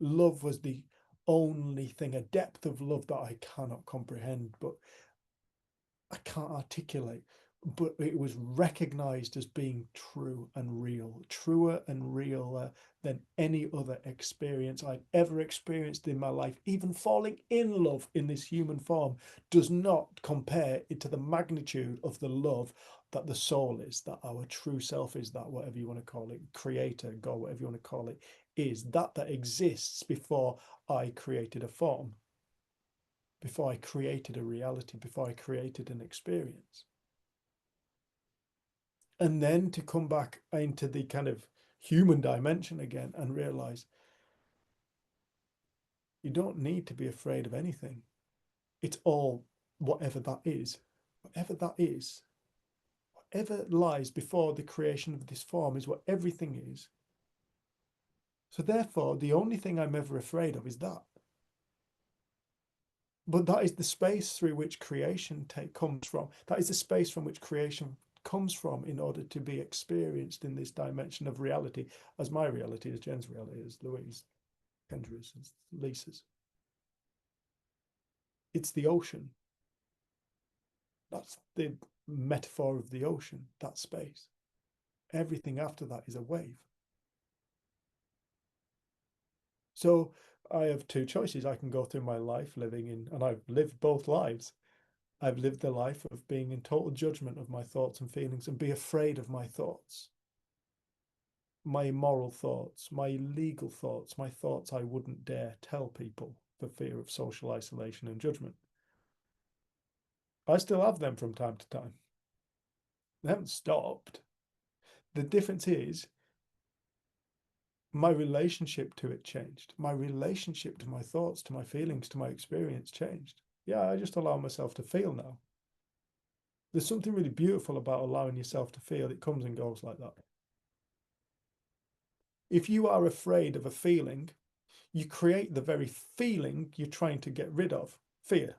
Love was the only thing, a depth of love that I cannot comprehend, but I can't articulate, but it was recognized as being true and real, truer and realer than any other experience I'd ever experienced in my life. Even falling in love in this human form does not compare it to the magnitude of the love that the soul is, that our true self is, that whatever you want to call it, creator, God, whatever you want to call it, is that exists before I created a form, before I created a reality, before I created an experience. And then to come back into the kind of human dimension again and realize you don't need to be afraid of anything. It's all whatever that is, whatever lies before the creation of this form is what everything is. So therefore, the only thing I'm ever afraid of is that. But that is the space through which creation comes from. That is the space from which creation comes from in order to be experienced in this dimension of reality, as my reality, as Jen's reality, as Louise, Kendra's, as Lisa's. It's the ocean. That's the metaphor of the ocean, that space. Everything after that is a wave. So I have two choices. I can go through my life living in, and I've lived both lives. I've lived the life of being in total judgment of my thoughts and feelings and be afraid of my thoughts, my immoral thoughts, my illegal thoughts, my thoughts I wouldn't dare tell people for fear of social isolation and judgment. I still have them from time to time. They haven't stopped. The difference is my relationship to it changed. My relationship to my thoughts, to my feelings, to my experience changed. Yeah, I just allow myself to feel now. There's something really beautiful about allowing yourself to feel. It comes and goes like that. If you are afraid of a feeling, you create the very feeling you're trying to get rid of, fear.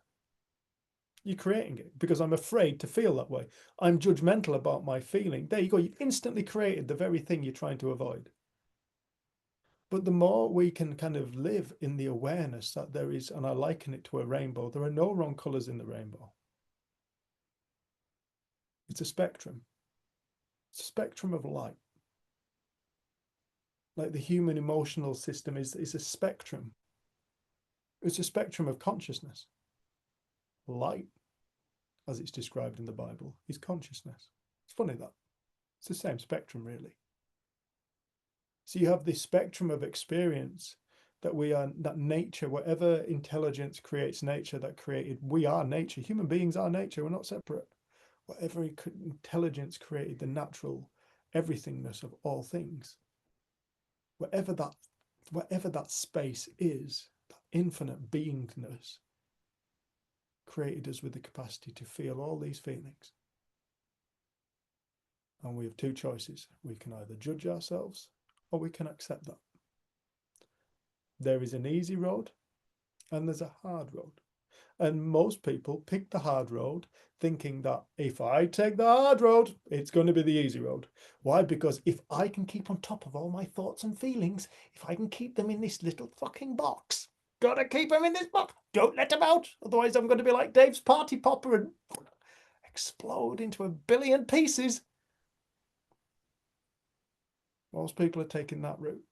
You're creating it because I'm afraid to feel that way. I'm judgmental about my feeling. There you go. You've instantly created the very thing you're trying to avoid. But the more we can kind of live in the awareness that there is, and I liken it to a rainbow, there are no wrong colors in the rainbow. It's a spectrum. It's a spectrum of light. Like the human emotional system is a spectrum. It's a spectrum of consciousness. Light, as it's described in the Bible, is consciousness. It's funny that. It's the same spectrum, really. So you have this spectrum of experience that that nature, whatever intelligence creates nature, that created, we are nature. Human beings are nature. We're not separate. Whatever intelligence created the natural everythingness of all things, whatever that space is, that infinite beingness, created us with the capacity to feel all these feelings. And we have two choices. We can either judge ourselves or we can accept that. There is an easy road and there's a hard road. And most people pick the hard road thinking that if I take the hard road, it's going to be the easy road. Why? Because if I can keep on top of all my thoughts and feelings, if I can keep them in this little fucking box, gotta keep them in this box. Don't let them out. Otherwise, I'm going to be like Dave's party popper and explode into a billion pieces. Most people are taking that route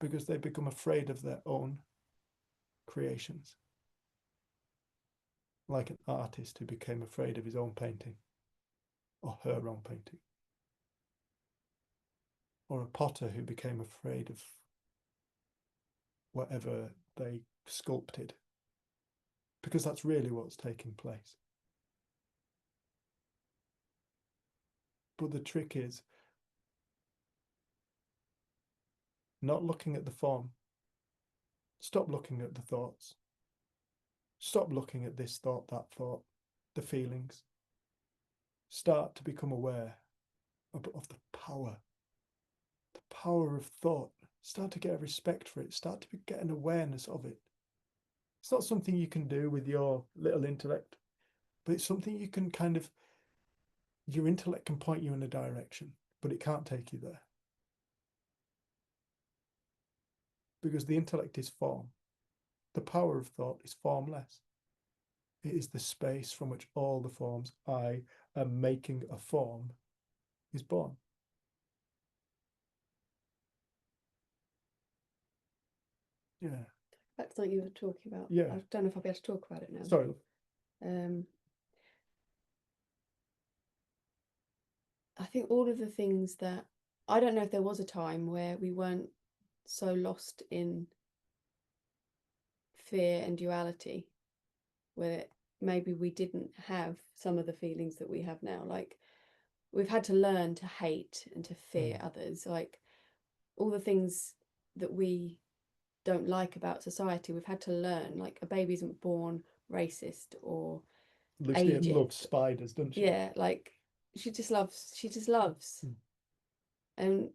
because they become afraid of their own creations. Like an artist who became afraid of his own painting or her own painting. Or a potter who became afraid of whatever they sculpted. Because that's really what's taking place. But the trick is not looking at the form. Stop looking at the thoughts. Stop looking at this thought, that thought, the feelings. Start to become aware of the power of thought. Start to get a respect for it. Start to get an awareness of it. It's not something you can do with your little intellect, but it's something you can kind of, your intellect can point you in a direction, but it can't take you there. Because the intellect is form. The power of thought is formless. It is the space from which all the forms, I am making a form, is born. Yeah. That's something you were talking about. Yeah. I don't know if I'll be able to talk about it now. Sorry. I think all of the things that, I don't know if there was a time where we weren't so lost in fear and duality, where maybe we didn't have some of the feelings that we have now. Like, we've had to learn to hate and to fear others. Like, all the things that we don't like about society, we've had to learn. Like, a baby isn't born racist or Lucy ageist. loves spiders, doesn't she? Yeah, like, she just loves. And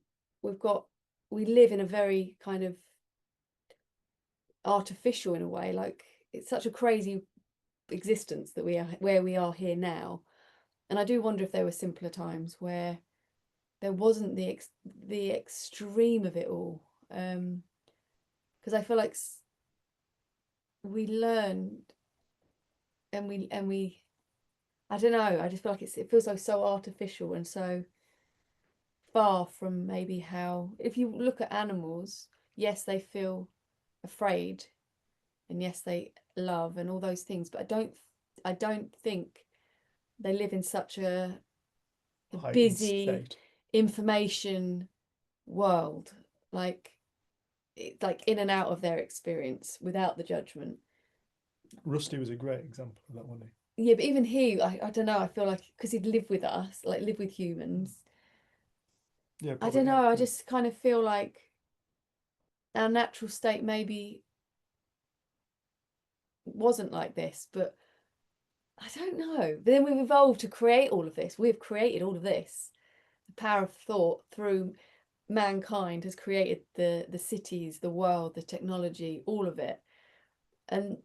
we live in a very kind of artificial, in a way, like, it's such a crazy existence that we are where we are here now. And I do wonder if there were simpler times where there wasn't the extreme of it all, because I feel like we learned and we I don't know, I just feel like it feels like so artificial and so far from maybe how, if you look at animals, yes, they feel afraid and yes, they love and all those things, but I don't think they live in such a busy state. Information world, like in and out of their experience without the judgment. Rusty was a great example of that, wasn't Yeah, but even he, I don't know, I feel like because he'd live with us, like live with humans. Yeah, I don't know, yeah. I just kind of feel like our natural state maybe wasn't like this, but I don't know. But then we've evolved to create all of this. We've created all of this. The power of thought through mankind has created the cities, the world, the technology, all of it. And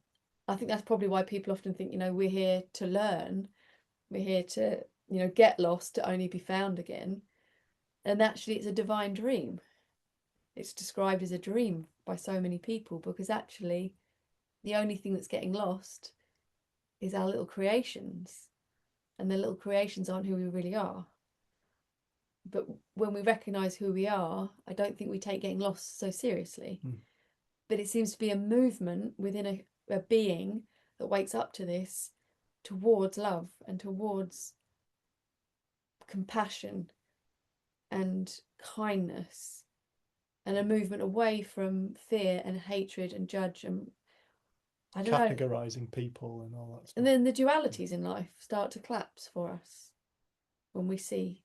I think that's probably why people often think, we're here to learn. We're here to, get lost to only be found again. And actually it's a divine dream. It's described as a dream by so many people because actually the only thing that's getting lost is our little creations. And the little creations aren't who we really are. But when we recognise who we are, I don't think we take getting lost so seriously. But it seems to be a movement within a being that wakes up to this towards love and towards compassion and kindness, and a movement away from fear and hatred and judge and I don't know, categorizing people and all that stuff. and then the dualities in life start to collapse for us when we see.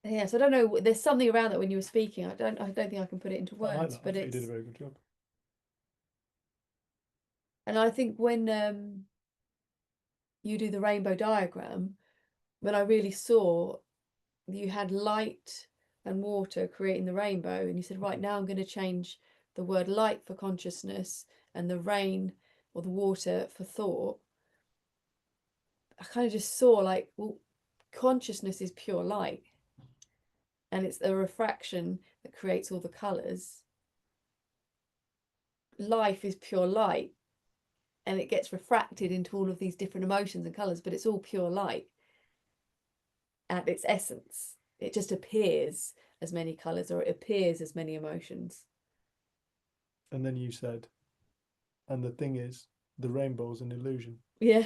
Yes, I don't know. There's something around that when you were speaking. I don't think I can put it into I like words, that. but I thought you did a very good job. And I think when you do the rainbow diagram, when I really saw you had light and water creating the rainbow, and you said, right, now I'm going to change the word light for consciousness and the rain or the water for thought. I kind of just saw like, well, consciousness is pure light, and it's a refraction that creates all the colors. Life is pure light, and it gets refracted into all of these different emotions and colors, but it's all pure light at its essence. It just appears as many colors, or it appears as many emotions. And then you said, and the thing is, the rainbow's an illusion. Yeah.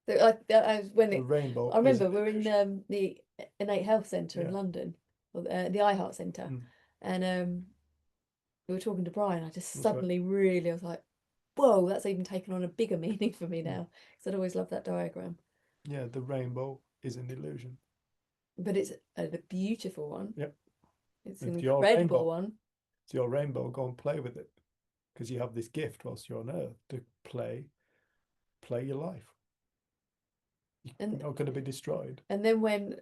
So I when The it, rainbow. I is remember an we're in illusion. the Innate Health Centre in Yeah. London, or the iHeart Centre, Mm. and we were talking to Brian. I just That's right. suddenly really, I was like, whoa, that's even taken on a bigger meaning for me Mm. now, because I'd always loved that diagram. Yeah, the rainbow is an illusion. But it's a beautiful one. Yep. It's It's an your incredible rainbow. one. It's your rainbow. Go and play with it, because you have this gift whilst you're on Earth to play your life. You're And not going to be destroyed. and then when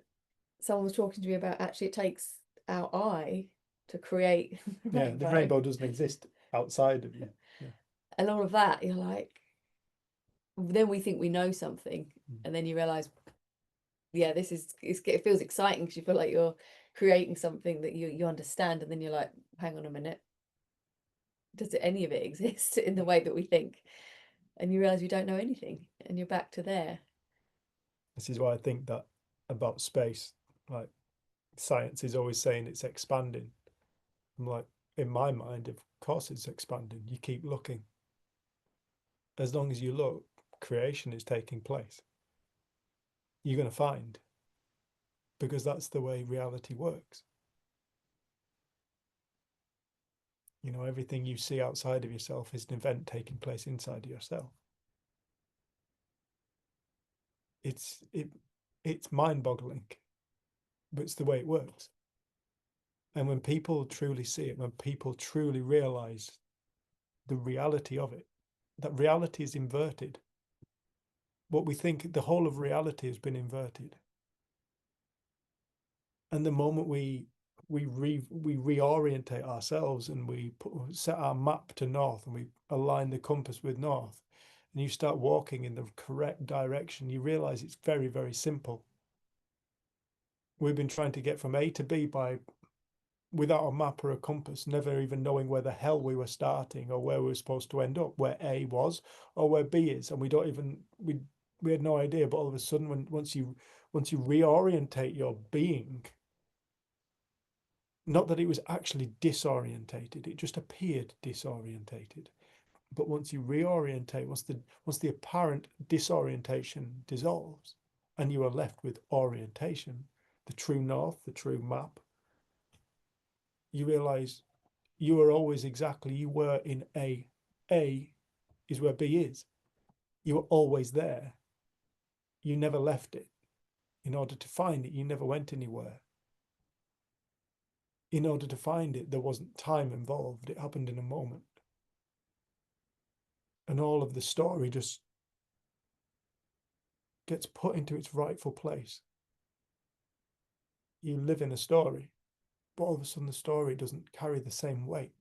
someone was talking to me about, actually it takes our eye to create the Yeah, the rainbow doesn't exist outside of you. Yeah. and all of that, you're like, then we think we know something, and then you realize, yeah, it feels exciting, because you feel like you're creating something that you understand, and then you're like, hang on a minute, does any of it exist in the way that we think? And you realize you don't know anything, and you're back to there. This is why I think that about space, like science is always saying it's expanding. I'm like, in my mind, of course it's expanding. You keep looking. As long as you look, creation is taking place. You're going to find, because that's the way reality works. You know, everything you see outside of yourself is an event taking place inside of yourself. It's mind-boggling, but it's the way it works. And when people truly see it, when people truly realize the reality of it, that reality is inverted. What we think, the whole of reality has been inverted. And the moment we reorientate ourselves, and we set our map to north, and we align the compass with north, and you start walking in the correct direction, you realize it's very, very simple. We've been trying to get from A to B without a map or a compass, never even knowing where the hell we were starting, or where we were supposed to end up, where A was or where B is. And we had no idea. But all of a sudden, once you reorientate your being, not that it was actually disorientated, it just appeared disorientated. But once you reorientate, once the apparent disorientation dissolves, and you are left with orientation, the true north, the true map, you realize you are always exactly, you were in A. A is where B is. You were always there. You never left it. In order to find it, you never went anywhere. In order to find it, there wasn't time involved. It happened in a moment. And all of the story just gets put into its rightful place. You live in a story, but all of a sudden the story doesn't carry the same weight.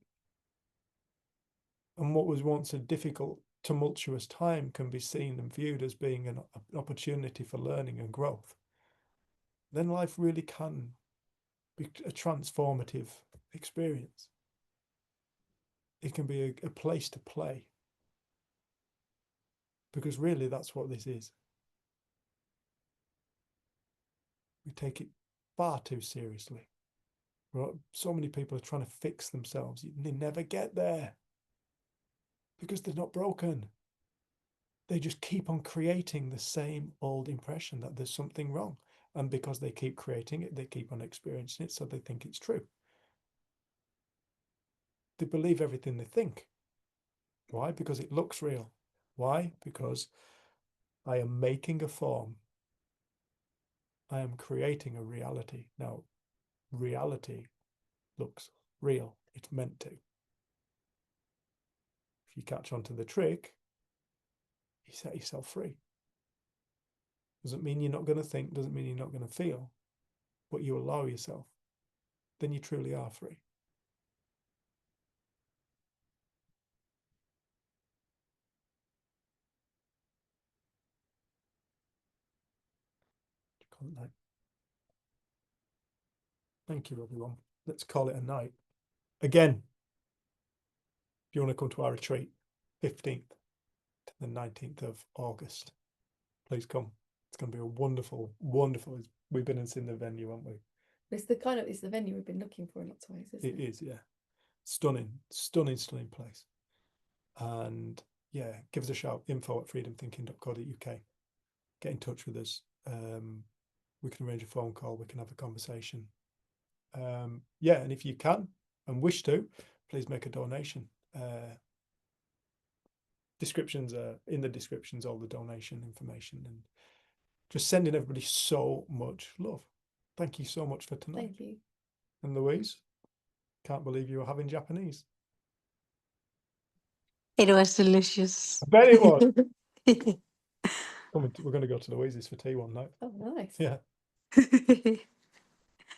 And what was once a difficult, tumultuous time can be seen and viewed as being an opportunity for learning and growth. Then life really can be a transformative experience. It can be a place to play. Because really that's what this is. We take it far too seriously. So many people are trying to fix themselves. They never get there. Because they're not broken. They just keep on creating the same old impression that there's something wrong. And because they keep creating it, they keep on experiencing it, so they think it's true. They believe everything they think. Why? Because it looks real. Why? Because I am making a form. I am creating a reality. Now, reality looks real. It's meant to. if you catch on to the trick, you set yourself free. Doesn't mean you're not going to think, doesn't mean you're not going to feel, but you allow yourself. Then you truly are free. Call it night. Thank you, everyone. Let's call it a night. Again, if you want to come to our retreat, 15th to the 19th of August, please come. It's going to be a wonderful, wonderful. We've been and seen the venue, haven't we? It's the venue we've been looking for in lots of ways, isn't it? It is, yeah. Stunning, stunning, stunning place. And yeah, give us a shout, info@freedomthinking.co.uk. Get in touch with us. We can arrange a phone call, we can have a conversation. Yeah, and if you can and wish to, please make a donation. Descriptions are in the descriptions, all the donation information, and just sending everybody so much love. Thank you so much for tonight. Thank you. And Louise, can't believe you were having Japanese. It was delicious. I bet it was. We're going to go to Louise's for tea one night. Oh, nice. Yeah, it's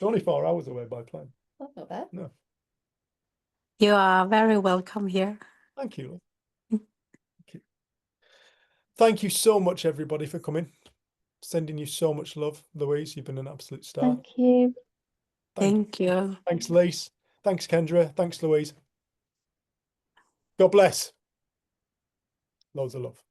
only 4 hours away by plane. That's not bad. No, You are very welcome here. thank you. Thank you. Thank you so much, everybody, for coming. Sending you so much love, Louise. You've been an absolute star. Thank you. Thank you. Thanks, Lise. Thanks, Kendra. Thanks, Louise. God bless. Loads of love.